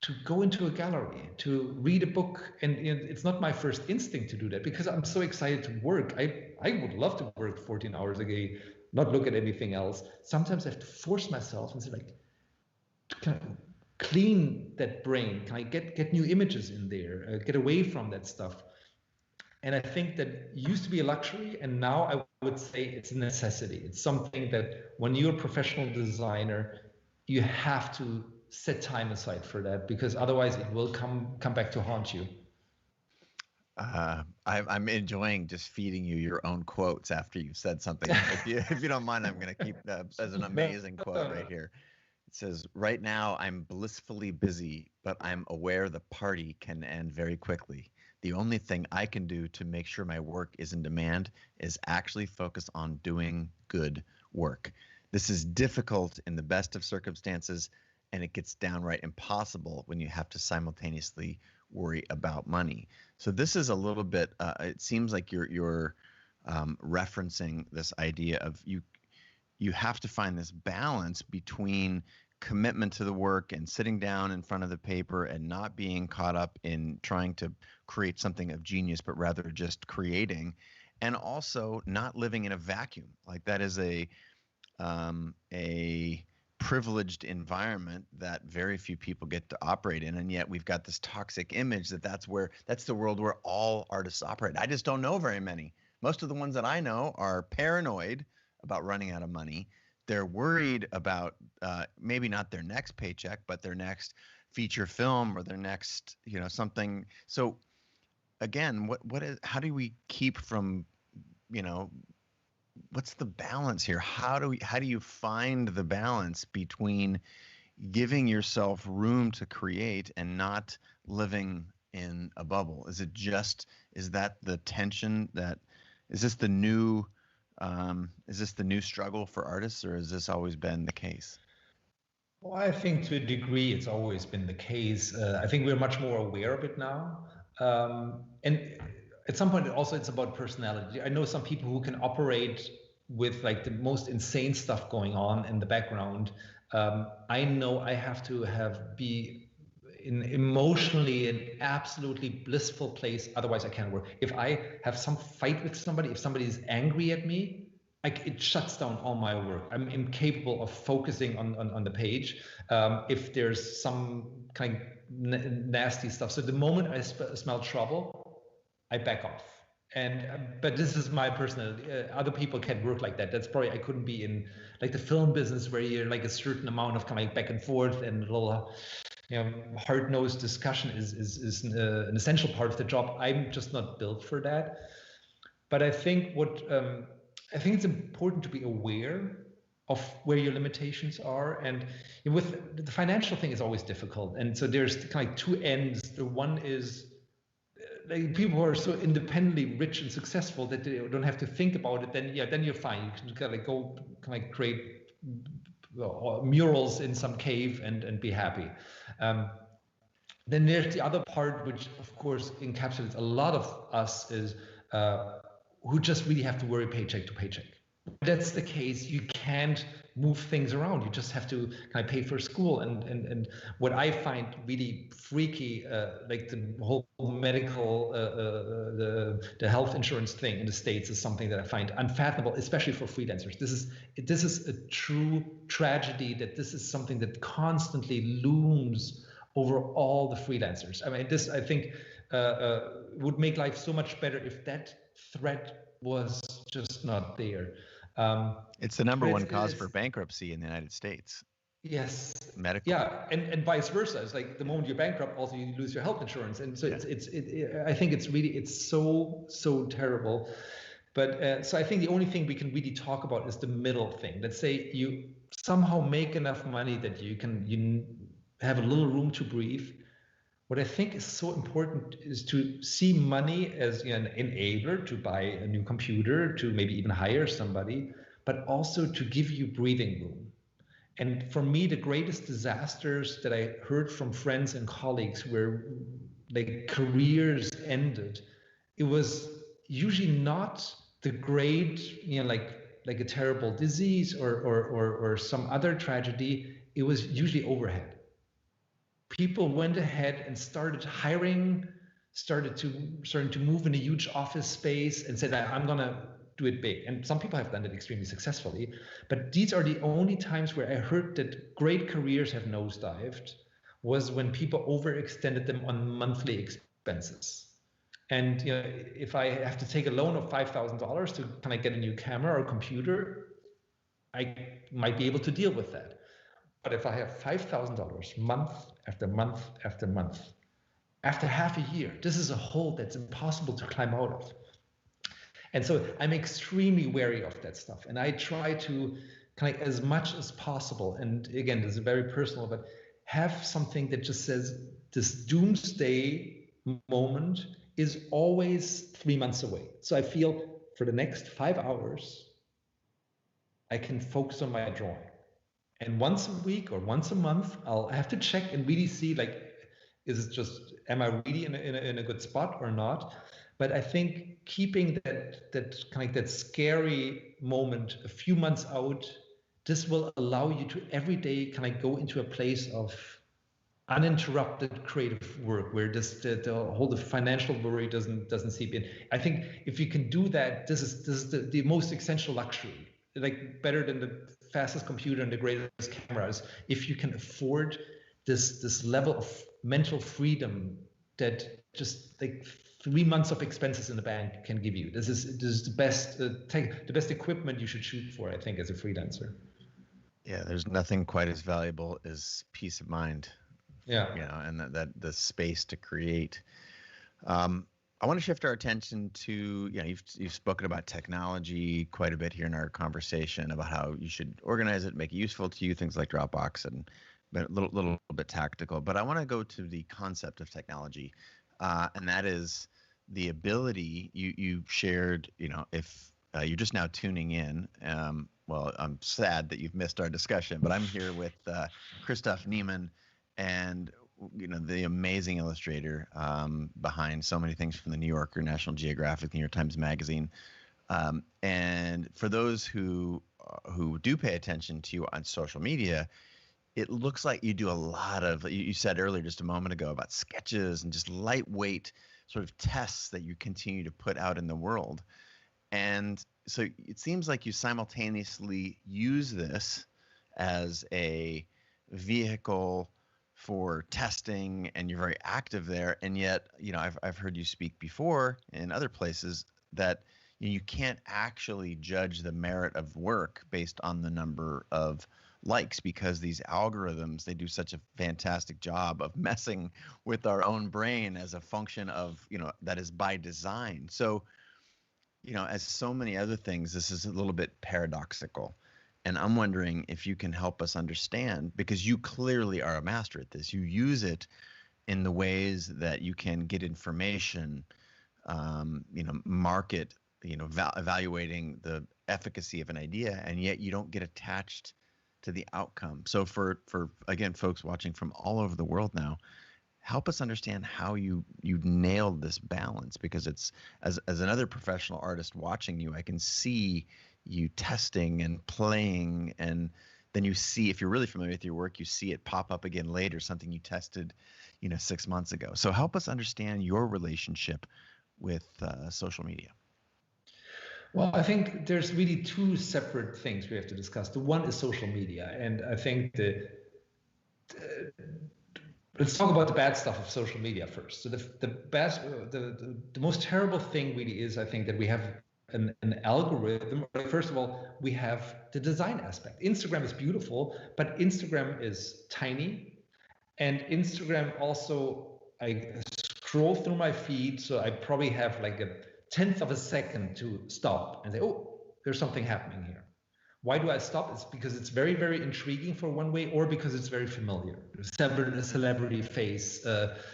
to go into a gallery, to read a book. And it's not my first instinct to do that, because I'm so excited to work. I would love to work 14 hours a day, not look at anything else. Sometimes I have to force myself and say, like, kind of clean that brain, can I get new images in there, get away from that stuff. And I think that used to be a luxury, and now I would say it's a necessity. It's something that when you're a professional designer, you have to set time aside for that, because otherwise it will come back to haunt you. I'm enjoying just feeding you your own quotes after you've said something. If you don't mind, I'm going to keep that as an amazing quote right here. It says, "Right now I'm blissfully busy, but I'm aware the party can end very quickly. The only thing I can do to make sure my work is in demand is actually focus on doing good work. This is difficult in the best of circumstances, and it gets downright impossible when you have to simultaneously worry about money. So this is a little bit, it seems like you're referencing this idea of you have to find this balance between commitment to the work and sitting down in front of the paper and not being caught up in trying to create something of genius, but rather just creating, and also not living in a vacuum. Like that is a privileged environment that very few people get to operate in, and yet we've got this toxic image that's the world where all artists operate. I just don't know very many. Most of the ones that I know are paranoid about running out of money. They're worried about maybe not their next paycheck, but their next feature film or their next, something. So again, how do we keep from, what's the balance here? How do you find the balance between giving yourself room to create and not living in a bubble? Is that the tension is this the new struggle for artists, or has this always been the case? Well, I think to a degree it's always been the case. I think we're much more aware of it now. And at some point it's about personality. I know some people who can operate with like the most insane stuff going on in the background. I know I have to be in emotionally an absolutely blissful place, otherwise I can't work. If I have some fight with somebody, if somebody is angry at me, it shuts down all my work. I'm incapable of focusing on the page. If there's some kind of nasty stuff. So the moment I smell trouble, I back off. But this is my personality. Other people can't work like that. That's probably, I couldn't be in like the film business where you're like a certain amount of kind of like back and forth and a little, hard-nosed discussion is an essential part of the job. I'm just not built for that. But I think I think it's important to be aware of where your limitations are. And with the financial thing is always difficult. And so there's kind of like two ends. The one is like people who are so independently rich and successful that they don't have to think about it. Then you're fine. You can kind of like go kind of like create murals in some cave and be happy. Then there's the other part, which of course encapsulates a lot of us, is who just really have to worry paycheck to paycheck. That's the case. You can't move things around. You just have to kind of pay for school. And what I find really freaky, like the whole medical, the health insurance thing in the States is something that I find unfathomable, especially for freelancers. This is a true tragedy that this is something that constantly looms over all the freelancers. I mean, this, I think, would make life so much better if that threat was just not there. It's the number one cause for bankruptcy in the United States. Yes. Medical. Yeah, and vice versa. It's like the moment you're bankrupt, also you lose your health insurance, and so I think it's so terrible. But so I think the only thing we can really talk about is the middle thing. Let's say you somehow make enough money that you have a little room to breathe. What I think is so important is to see money as an enabler to buy a new computer, to maybe even hire somebody, but also to give you breathing room. And for me, the greatest disasters that I heard from friends and colleagues where like careers ended, it was usually not the great, like a terrible disease or some other tragedy. It was usually overhead. People went ahead and started hiring, starting to move in a huge office space and said, I'm going to do it big. And some people have done it extremely successfully. But these are the only times where I heard that great careers have nosedived, was when people overextended them on monthly expenses. And if I have to take a loan of $5,000 to kind of get a new camera or computer, I might be able to deal with that. But if I have $5,000 month after month after month, after half a year, this is a hole that's impossible to climb out of. And so I'm extremely wary of that stuff. And I try to kind of, as much as possible, and again, this is very personal, but have something that just says this doomsday moment is always 3 months away. So I feel for the next 5 hours, I can focus on my drawing. And once a week or once a month, I'll have to check and really see, like, is it just, am I really in a good spot or not? But I think keeping that kind of that scary moment a few months out, this will allow you to every day kind of go into a place of uninterrupted creative work where the whole the financial worry doesn't seep in. I think if you can do that, this is the most essential luxury, like better than the fastest computer and the greatest cameras. If you can afford this level of mental freedom that just like 3 months of expenses in the bank can give you, this is the best the best equipment you should shoot for, I think, as a freelancer. Yeah, there's nothing quite as valuable as peace of mind. Yeah. You know, and that the space to create. I want to shift our attention to, you know, you've spoken about technology quite a bit here in our conversation about how you should organize it, make it useful to you, things like Dropbox, and a little bit tactical. But I want to go to the concept of technology, and that is the ability you shared. You know, if you're just now tuning in, well, I'm sad that you've missed our discussion, but I'm here with Christoph Nieman, and you know, the amazing illustrator behind so many things from the New Yorker, National Geographic, New York Times Magazine. And for those who do pay attention to you on social media, it looks like you do a lot of, you said earlier just a moment ago about sketches and just lightweight sort of tests that you continue to put out in the world. And so it seems like you simultaneously use this as a vehicle for testing, and you're very active there. And yet, you know, I've heard you speak before in other places that you can't actually judge the merit of work based on the number of likes, because these algorithms, they do such a fantastic job of messing with our own brain as a function of, you know, that is by design. So, you know, as so many other things, this is a little bit paradoxical. And I'm wondering if you can help us understand, because you clearly are a master at this. You use it in the ways that you can get information, you know, market, you know, evaluating the efficacy of an idea, and yet you don't get attached to the outcome. So for again, folks watching from all over the world now, help us understand how you nailed this balance, because it's, as another professional artist watching you, I can see you testing and playing, and then you see, if you're really familiar with your work, you see it pop up again later, something you tested, you know, 6 months ago. So help us understand your relationship with social media. Well, I think there's really two separate things we have to discuss. The one is social media, and I think let's talk about the bad stuff of social media first. So the most terrible thing really is, I think, that we have an algorithm. First of all, we have the design aspect. Instagram is beautiful, but Instagram is tiny, and Instagram also, I scroll through my feed, so I probably have like a 1/10 of a second to stop and say, oh, there's something happening here. Why do I stop? It's because it's very, very intriguing for one way, or because it's very familiar. A celebrity face,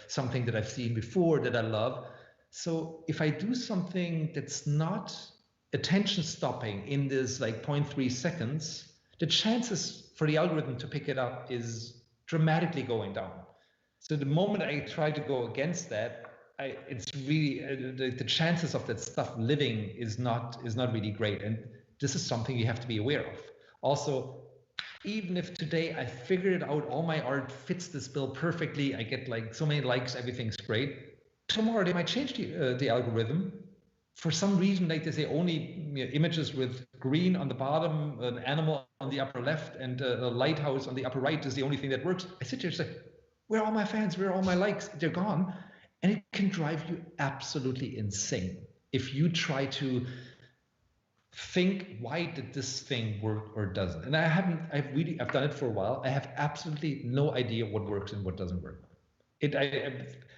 something that I've seen before that I love. So if I do something that's not attention stopping in this like 0.3 seconds, the chances for the algorithm to pick it up is dramatically going down. So the moment I try to go against that, it's really the chances of that stuff living is not really great, and this is something you have to be aware of. Also, even if today I figured it out, all my art fits this bill perfectly, I get like so many likes, everything's great. Tomorrow they might change the algorithm. For some reason, like they say, only images with green on the bottom, an animal on the upper left, and a lighthouse on the upper right is the only thing that works. I sit here and say, where are all my fans? Where are all my likes? They're gone. And it can drive you absolutely insane if you try to think, why did this thing work or doesn't? And I've done it for a while. I have absolutely no idea what works and what doesn't work.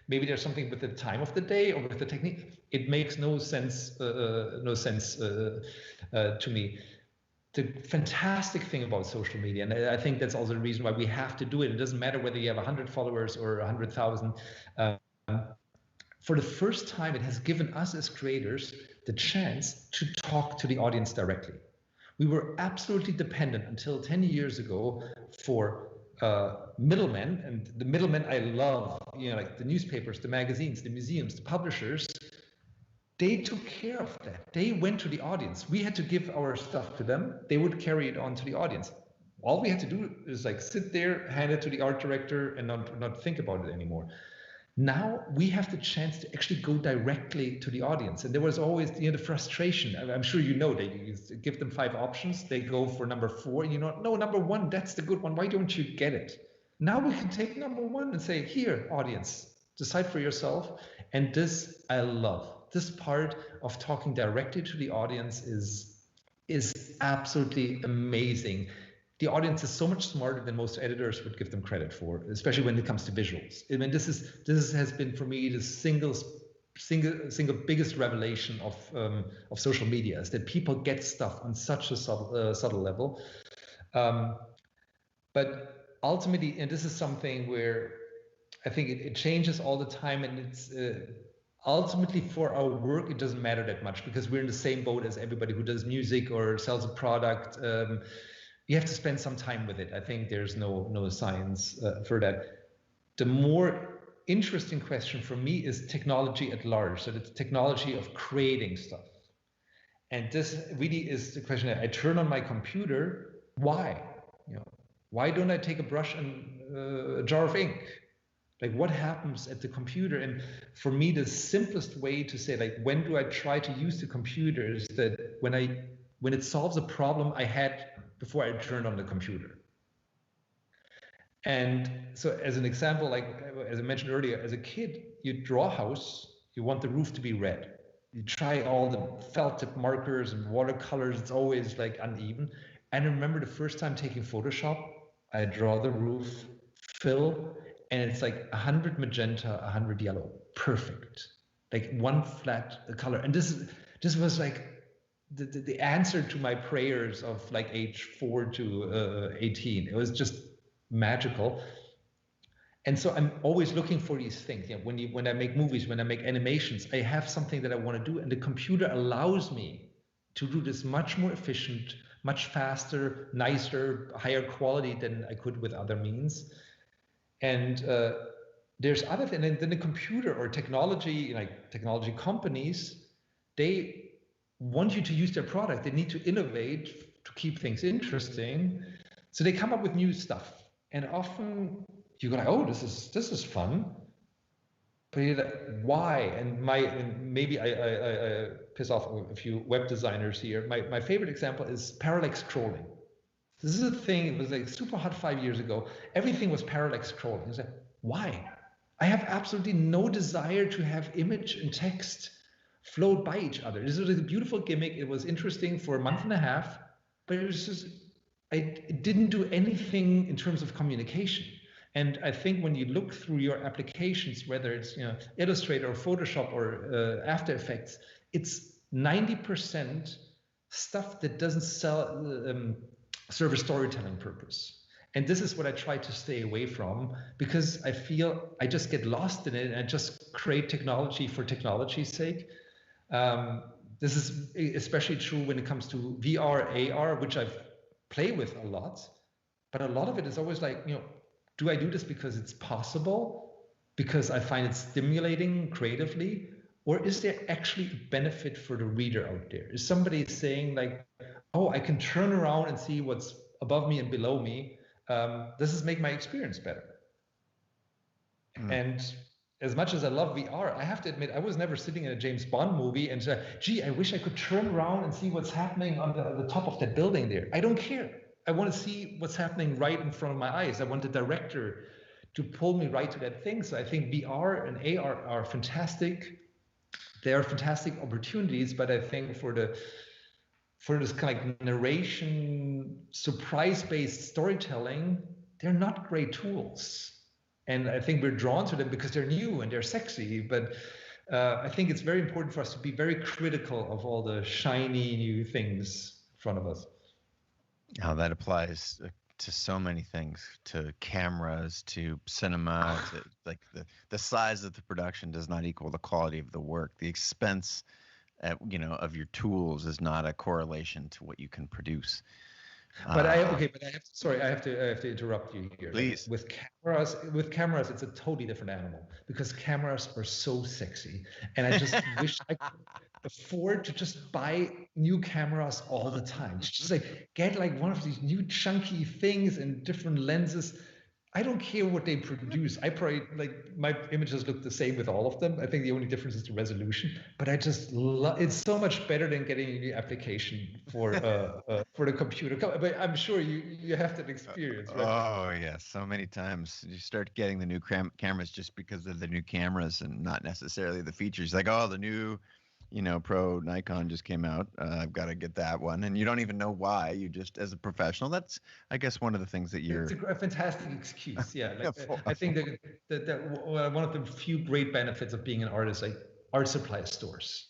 Maybe there's something with the time of the day or with the technique. It makes no sense to me. The fantastic thing about social media, and I think that's also the reason why we have to do it. It doesn't matter whether you have 100 followers or 100,000. For the first time, it has given us as creators the chance to talk to the audience directly. We were absolutely dependent until 10 years ago for middlemen, and the middlemen I love, like the newspapers, the magazines, the museums, the publishers. They took care of that. They went to the audience. We had to give our stuff to them. They would carry it on to the audience. All we had to do is like sit there, hand it to the art director, and not think about it anymore. Now we have the chance to actually go directly to the audience. And there was always the frustration. I'm sure you know that you give them 5 options. They go for number 4. And no, number 1, that's the good one. Why don't you get it? Now we can take number 1 and say, here, audience, decide for yourself. And this I love. This part of talking directly to the audience is absolutely amazing. The audience is so much smarter than most editors would give them credit for, especially when it comes to visuals. I mean, this has been for me the single biggest revelation of social media, is that people get stuff on such a subtle level. But ultimately, and this is something where I think it changes all the time, and it's ultimately for our work, it doesn't matter that much because we're in the same boat as everybody who does music or sells a product. You have to spend some time with it. I think there's no science for that. The more interesting question for me is technology at large. So the technology of creating stuff. And this really is the question that I turn on my computer. Why? Why don't I take a brush and a jar of ink? Like, what happens at the computer? And for me, the simplest way to say, like, when do I try to use the computer is that when it solves a problem I had before I turned on the computer. And so as an example, like as I mentioned earlier, as a kid, you draw a house, you want the roof to be red. You try all the felt tip markers and watercolors, it's always like uneven. And I remember the first time taking Photoshop, I draw the roof, fill, and it's like 100 magenta, 100 yellow, perfect. Like one flat color. And this was like the answer to my prayers of like age 4 to 18. It was just magical. And so I'm always looking for these things. When I make movies, when I make animations, I have something that I want to do, and the computer allows me to do this much more efficient, much faster, nicer, higher quality than I could with other means. And there's other things. And then the computer or technology, like technology companies, they want you to use their product. They need to innovate to keep things interesting. So they come up with new stuff. And often you go like, oh, this is fun. But you're like, why? And maybe I piss off a few web designers here. My favorite example is parallax scrolling. This is a thing, it was like super hot 5 years ago. Everything was parallax scrolling. It's like, why? I have absolutely no desire to have image and text flowed by each other. This was a beautiful gimmick. It was interesting for a month and a half, but it was just, it didn't do anything in terms of communication. And I think when you look through your applications, whether it's Illustrator or Photoshop or After Effects, it's 90% stuff that doesn't serve a storytelling purpose. And this is what I try to stay away from, because I feel I just get lost in it and I just create technology for technology's sake. This is especially true when it comes to VR, AR, which I've played with a lot. But a lot of it is always like, do I do this because it's possible? Because I find it stimulating creatively? Or is there actually a benefit for the reader out there? Is somebody saying like, oh, I can turn around and see what's above me and below me. This is make my experience better. And as much as I love VR, I have to admit, I was never sitting in a James Bond movie and say, gee, I wish I could turn around and see what's happening on the top of that building there. I don't care. I want to see what's happening right in front of my eyes. I want the director to pull me right to that thing. So I think VR and AR are fantastic. They are fantastic opportunities, but I think for this kind of like narration, surprise-based storytelling, they're not great tools. And I think we're drawn to them because they're new and they're sexy. But I think it's very important for us to be very critical of all the shiny new things in front of us. How that applies to so many things, to cameras, to cinema, to like the size of the production does not equal the quality of the work. The expense of your tools is not a correlation to what you can produce. But I have to, sorry, I have to interrupt you here. Please. Like with cameras, it's a totally different animal because cameras are so sexy, and I just wish I could afford to just buy new cameras all the time. Just like get like one of these new chunky things and different lenses. I don't care what they produce. I probably like my images look the same with all of them. I think the only difference is the resolution. But I just love it's so much better than getting a new application for the computer. But I'm sure you have that experience, right? Oh yeah, so many times you start getting the new cameras just because of the new cameras and not necessarily the features. Like, oh, the new, Pro Nikon just came out. I've got to get that one, and you don't even know why. You just, as a professional, that's, I guess, one of the things that you're. It's a fantastic excuse. Yeah, like I think that one of the few great benefits of being an artist, like art supply stores,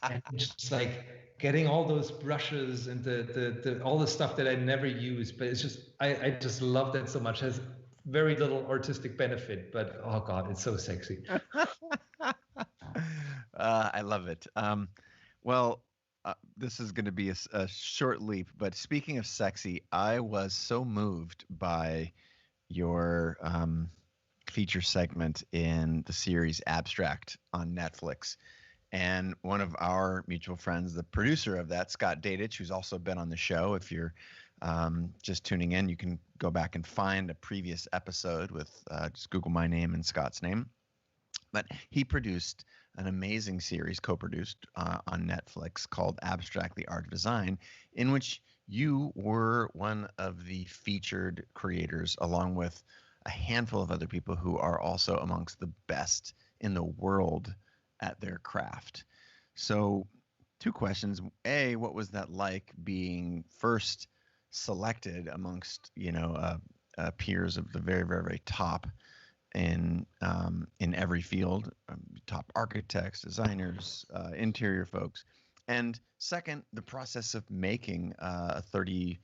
and just like getting all those brushes and the all the stuff that I never use, but it's just I just love that so much. It has very little artistic benefit, but oh god, it's so sexy. I love it. Well, this is going to be a short leap, but speaking of sexy, I was so moved by your feature segment in the series Abstract on Netflix. And one of our mutual friends, the producer of that, Scott Dadich, who's also been on the show. If you're just tuning in, you can go back and find a previous episode with just Google my name and Scott's name. But he produced an amazing series, co-produced on Netflix, called Abstract: The Art of Design, in which you were one of the featured creators, along with a handful of other people who are also amongst the best in the world at their craft. So 2 questions. A, what was that like being first selected amongst, peers of the very, very, very top in every field, top architects, designers, interior folks. And second, the process of making a 30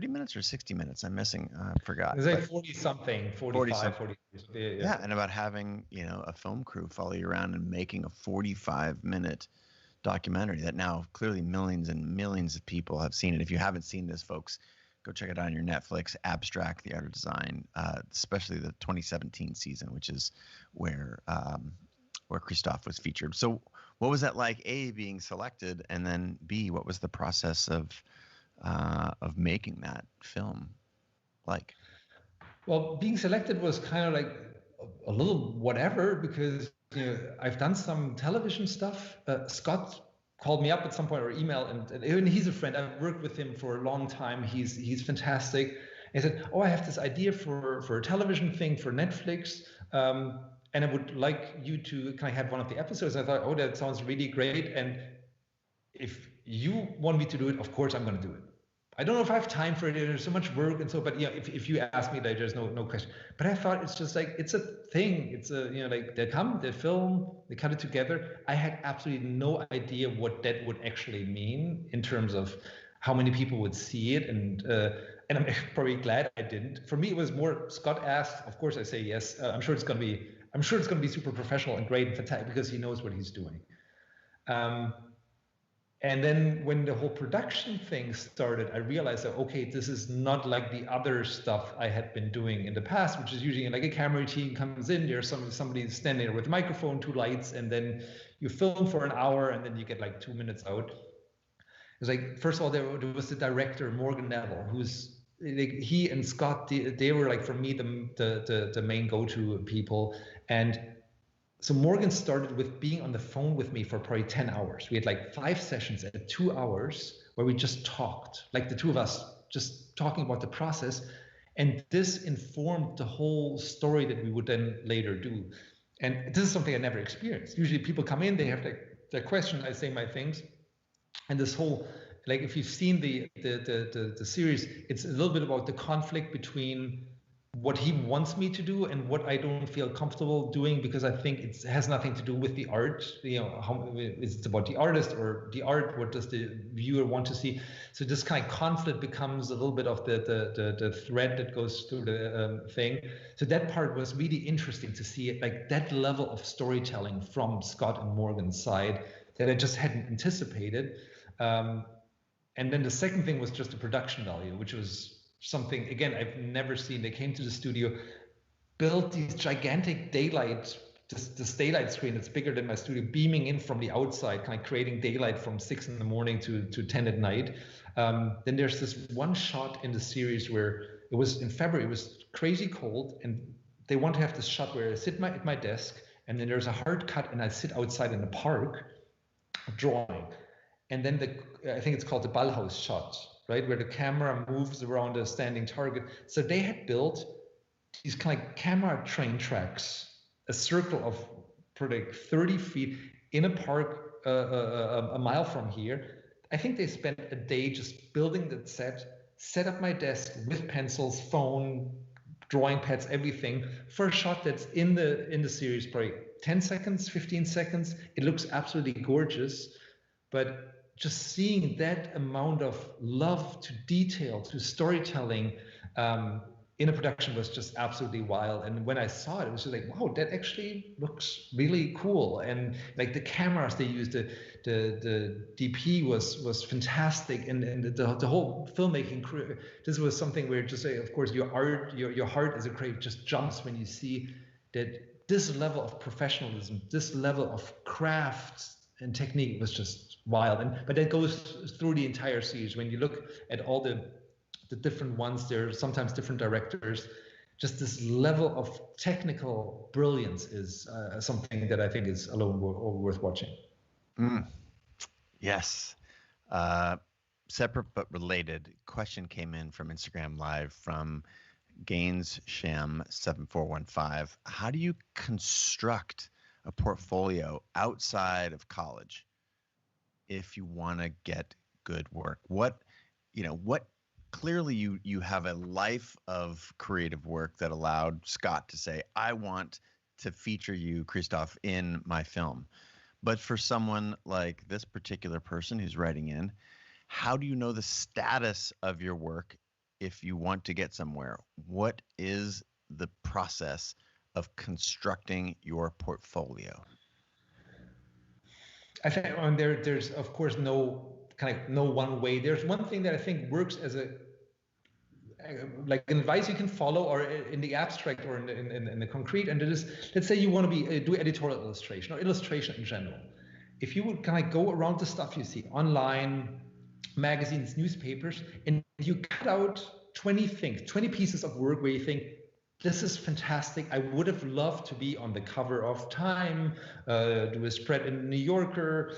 minutes or 60 minutes? I'm missing. I forgot. It's like 40 something, 45, 40. Yeah, and about having, a film crew follow you around and making a 45-minute documentary that now clearly millions and millions of people have seen it. If you haven't seen this, folks, go check it out on your Netflix, Abstract: The Art of Design, especially the 2017 season, which is where Christoph was featured. So what was that like, A, being selected, and then B, what was the process of making that film like? Well, being selected was kind of like a little whatever because I've done some television stuff. Scott called me up at some point or email, and he's a friend. I've worked with him for a long time. He's fantastic. He said, "Oh, I have this idea for a television thing for Netflix, and I would like you to kind of have one of the episodes." I thought, "Oh, that sounds really great." And if you want me to do it, of course I'm going to do it. I don't know if I have time for it. There's so much work and so, but if you ask me, like, there's no question. But I thought it's just like, it's a thing. It's a, like they come, they film, they cut it together. I had absolutely no idea what that would actually mean in terms of how many people would see it. And I'm probably glad I didn't. For me, it was more Scott asked, of course I say yes. I'm sure it's going to be super professional and great and fantastic because he knows what he's doing. And then when the whole production thing started, I realized that, okay, this is not like the other stuff I had been doing in the past, which is usually like a camera team comes in, there's somebody standing there with a microphone, 2 lights, and then you film for an hour and then you get like 2 minutes out. It's like, first of all, there was the director, Morgan Neville, who's like, he and Scott, they were like, for me, the main go-to people. And so Morgan started with being on the phone with me for probably 10 hours. We had like 5 sessions at 2 hours where we just talked, like the two of us just talking about the process. And this informed the whole story that we would then later do. And this is something I never experienced. Usually people come in, they have their question, I say my things. And this whole, like if you've seen the series, it's a little bit about the conflict between what he wants me to do and what I don't feel comfortable doing, because I think it has nothing to do with the art. How is it about the artist or the art? What does the viewer want to see? So this kind of conflict becomes a little bit of the thread that goes through the thing. So that part was really interesting to see it, like that level of storytelling from Scott and Morgan's side, that I just hadn't anticipated. And then the second thing was just the production value, which was something, again, I've never seen. They came to the studio, built these gigantic daylight, this daylight screen that's bigger than my studio, beaming in from the outside, kind of creating daylight from 6 in the morning to 10 at night. Then there's this one shot in the series where it was in February, it was crazy cold, and they want to have this shot where I sit at my desk, and then there's a hard cut, and I sit outside in the park drawing. And then I think it's called the Ballhaus shot, right, where the camera moves around a standing target. So they had built these kind of camera train tracks, a circle of probably 30 feet in a park a mile from here. I think they spent a day just building the set up my desk with pencils, phone, drawing pads, everything, for a shot that's in the series, probably 10 seconds, 15 seconds. It looks absolutely gorgeous, but just seeing that amount of love to detail, to storytelling in a production was just absolutely wild. And when I saw it, it was just like, wow, that actually looks really cool. And like the cameras they used, the DP was fantastic, and the whole filmmaking crew. This was something where just say, of course, your heart as a creator just jumps when you see that this level of professionalism, this level of craft and technique was just wild. But that goes through the entire series. When you look at all the different ones, there are sometimes different directors. Just this level of technical brilliance is something that I think is alone worth watching. Yes. Separate but related question came in from Instagram Live from Gaines Sham 7415. How do you construct a portfolio outside of college if you want to get good work? What clearly you have a life of creative work that allowed Scott to say, I want to feature you, Christoph, in my film. But for someone like this particular person who's writing in, how do you know the status of your work if you want to get somewhere? What is the process of constructing your portfolio? I think there's of course no one way. There's one thing that I think works as a like an advice you can follow, or in the abstract or in the concrete, and it is, let's say you want to do editorial illustration or illustration in general. If you would kind of go around the stuff you see online, magazines, newspapers, and you cut out 20 things, 20 pieces of work where you think, this is fantastic, I would have loved to be on the cover of Time, do a spread in New Yorker,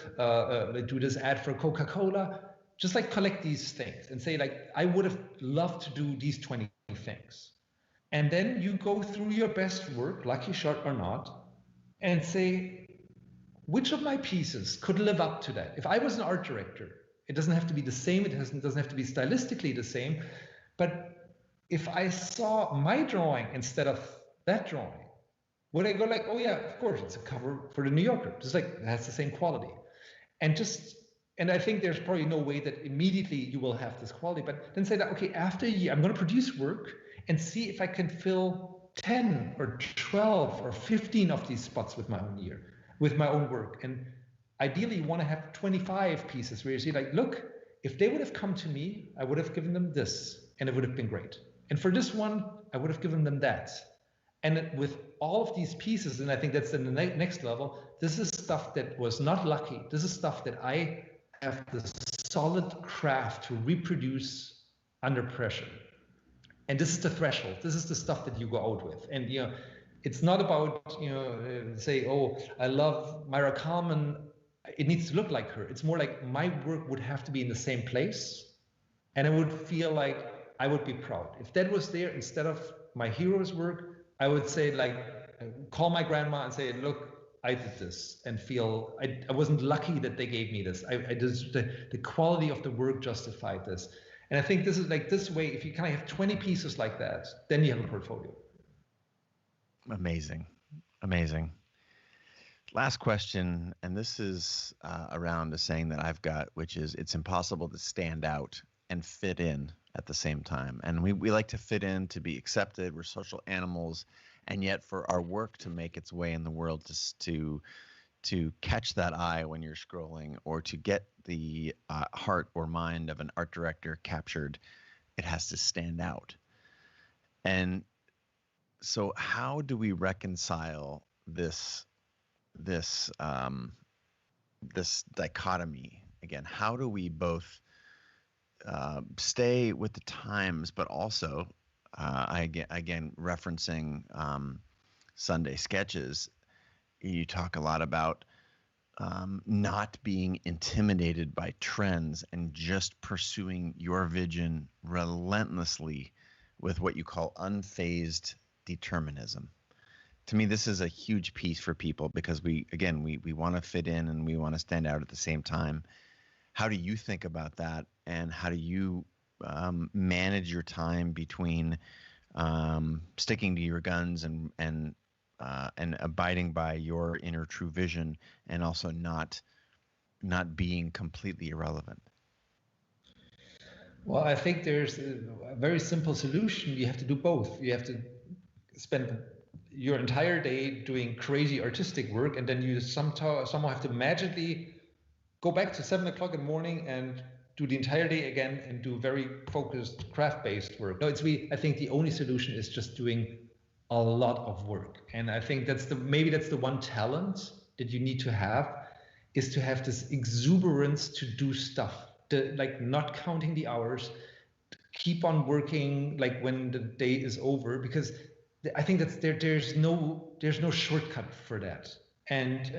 do this ad for Coca-Cola. Just like collect these things and say, like, I would have loved to do these 20 things. And then you go through your best work, lucky shot or not, and say, which of my pieces could live up to that? If I was an art director, it doesn't have to be the same, it doesn't have to be stylistically the same, but if I saw my drawing instead of that drawing, would I go like, oh yeah, of course, it's a cover for the New Yorker. Just like, it has the same quality. And I think there's probably no way that immediately you will have this quality, but then say that, okay, after a year, I'm going to produce work and see if I can fill 10 or 12 or 15 of these spots with my own work. And ideally, you want to have 25 pieces where you see, like, look, if they would have come to me, I would have given them this, and it would have been great. And for this one, I would have given them that. And with all of these pieces, and I think that's in the next level, this is stuff that was not lucky. This is stuff that I have the solid craft to reproduce under pressure. And this is the threshold. This is the stuff that you go out with. And it's not about say, oh, I love Myra Kalman, it needs to look like her. It's more like my work would have to be in the same place, and I would feel like I would be proud if that was there instead of my hero's work. I would say, like, call my grandma and say, look, I did this, and feel I wasn't lucky that they gave me this. The quality of the work justified this. And I think this is like this way, if you kind of have 20 pieces like that, then you have a portfolio. Amazing. Amazing. Last question, and this is around a saying that I've got, which is, it's impossible to stand out and fit in at the same time. And we like to fit in to be accepted. We're social animals. And yet for our work to make its way in the world, to to catch that eye when you're scrolling, or to get the heart or mind of an art director captured, it has to stand out. And so how do we reconcile this dichotomy? Again, how do we both stay with the times, but also, again referencing Sunday Sketches, you talk a lot about not being intimidated by trends and just pursuing your vision relentlessly with what you call unfazed determinism. To me, this is a huge piece for people, because we want to fit in and we want to stand out at the same time. How do you think about that, and how do you manage your time between sticking to your guns and abiding by your inner true vision, and also not being completely irrelevant? Well, I think there's a very simple solution. You have to do both. You have to spend your entire day doing crazy artistic work, and then you somehow have to magically go back to 7 o'clock in the morning and do the entire day again and do very focused craft-based work. No, I think the only solution is just doing a lot of work. And I think maybe that's the one talent that you need to have, is to have this exuberance to do stuff, like not counting the hours, keep on working like when the day is over, because I think there's no shortcut for that. And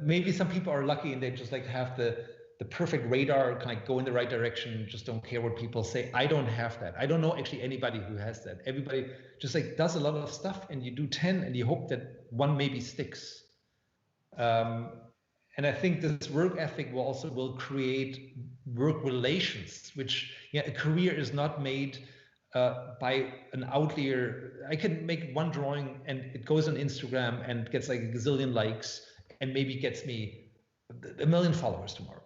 maybe some people are lucky and they just like have the perfect radar, kind of go in the right direction, just don't care what people say. I don't have that. I don't know actually anybody who has that. Everybody just like does a lot of stuff, and you do 10 and you hope that one maybe sticks. And I think this work ethic will create work relations, which a career is not made by an outlier. I can make one drawing and it goes on Instagram and gets like a gazillion likes and maybe gets me 1 million followers tomorrow.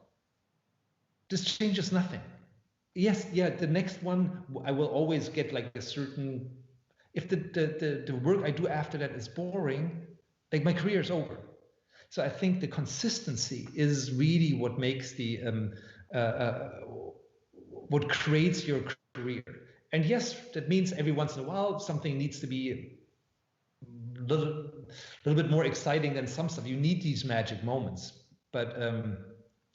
This changes nothing. Yes, the next one I will always get like a certain. If the work I do after that is boring, like my career is over. So I think the consistency is really what makes what creates your career. And yes, that means every once in a while something needs to be a little bit more exciting than some stuff. You need these magic moments, but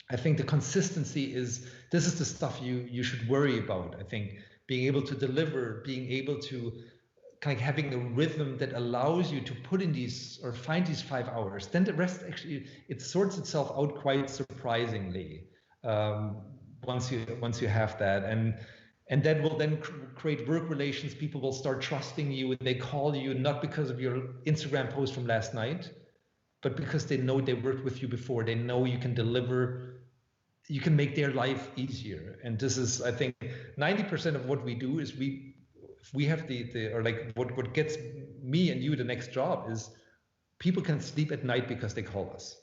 I think the consistency is the stuff you should worry about. I think being able to deliver, being able to kind of having a rhythm that allows you to put in these or find these 5 hours, then the rest actually it sorts itself out quite surprisingly once you have that. And that will then create work relations. People will start trusting you, and they call you not because of your Instagram post from last night, but because they know they worked with you before. They know you can deliver, you can make their life easier. And this is, I think, 90% of what we do is we have or like what gets me and you the next job is people can sleep at night because they call us.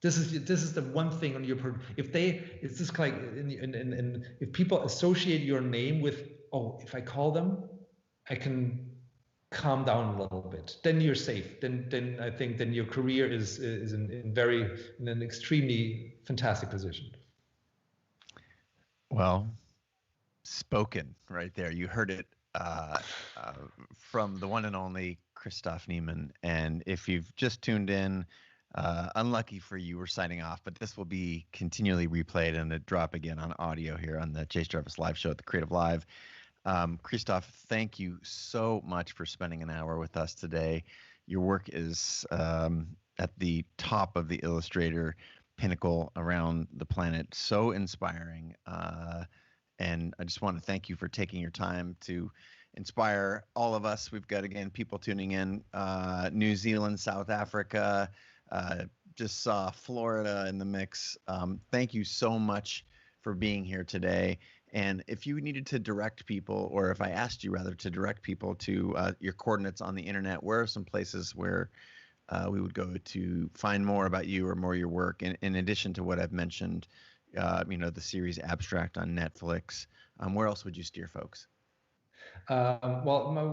This is the one thing on your it's just like and if people associate your name with, oh, if I call them, I can calm down a little bit, then you're safe. Then I think then your career is in an extremely fantastic position. Well spoken right there. You heard it from the one and only Christoph Nieman. And if you've just tuned in, unlucky for you, we're signing off, but this will be continually replayed and it drop again on audio here on the Chase Jarvis Live Show at the Creative Live. Christoph, thank you so much for spending an hour with us today. Your work is at the top of the Illustrator pinnacle around the planet. So inspiring. And I just want to thank you for taking your time to inspire all of us. We've got, again, people tuning in, New Zealand, South Africa, just saw Florida in the mix. Thank you so much for being here today. And if you needed to direct people, or if I asked you rather to direct people to your coordinates on the internet, where are some places where we would go to find more about you or more of your work, in addition to what I've mentioned, the series Abstract on Netflix? Where else would you steer folks? Well, my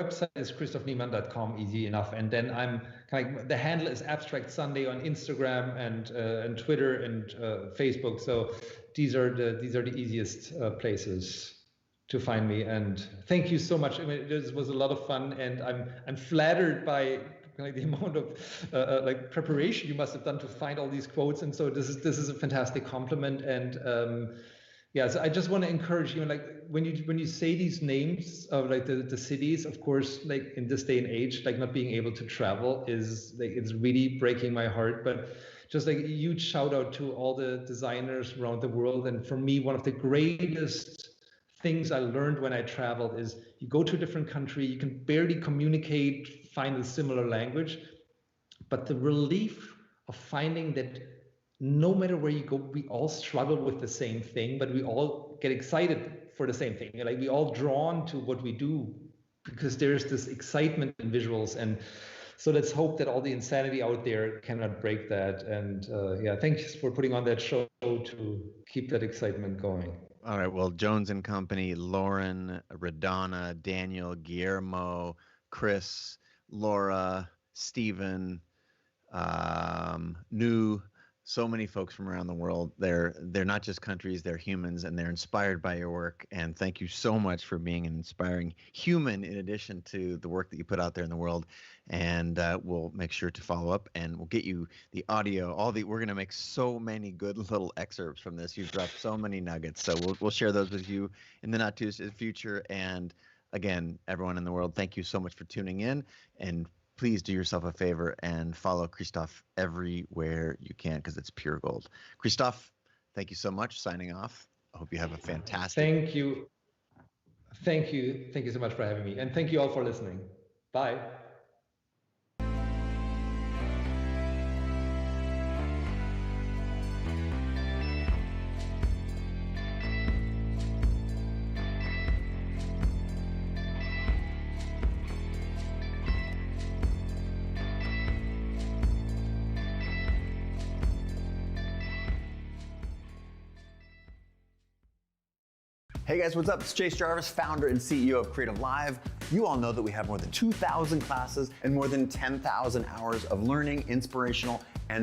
website is christophnieman.com, easy enough. And then I'm kind of, the handle is Abstract Sunday on Instagram and Twitter and Facebook. So these are the easiest places to find me. And thank you so much. I mean, this was a lot of fun, and I'm flattered by like the amount of like preparation you must have done to find all these quotes. And so this is a fantastic compliment. And yeah, so I just want to encourage you, like when you say these names of like the cities, of course, like in this day and age, like not being able to travel is like, it's really breaking my heart. But just like a huge shout out to all the designers around the world. And for me, one of the greatest things I learned when I traveled is you go to a different country, you can barely communicate, find a similar language, but the relief of finding that no matter where you go, we all struggle with the same thing, but we all get excited for the same thing. Like we all drawn to what we do because there's this excitement in visuals. And so let's hope that all the insanity out there cannot break that. And yeah, thanks for putting on that show to keep that excitement going. All right. Well, Jones and Company, Lauren, Radonna, Daniel, Guillermo, Chris, Laura, Stephen, New, so many folks from around the world. They're not just countries, they're humans, and they're inspired by your work. And thank you so much for being an inspiring human in addition to the work that you put out there in the world. And we'll make sure to follow up, and we'll get you the audio. We're going to make so many good little excerpts from this. You've dropped so many nuggets, so we'll share those with you in the not too distant future. And again, everyone in the world, thank you so much for tuning in, and please do yourself a favor and follow Christoph everywhere you can, because it's pure gold. Christoph, thank you so much. Signing off. I hope you have a fantastic. Thank you. Thank you. Thank you so much for having me. And thank you all for listening. Bye. Hey guys, what's up? It's Chase Jarvis, founder and CEO of Creative Live. You all know that we have more than 2,000 classes and more than 10,000 hours of learning, inspirational,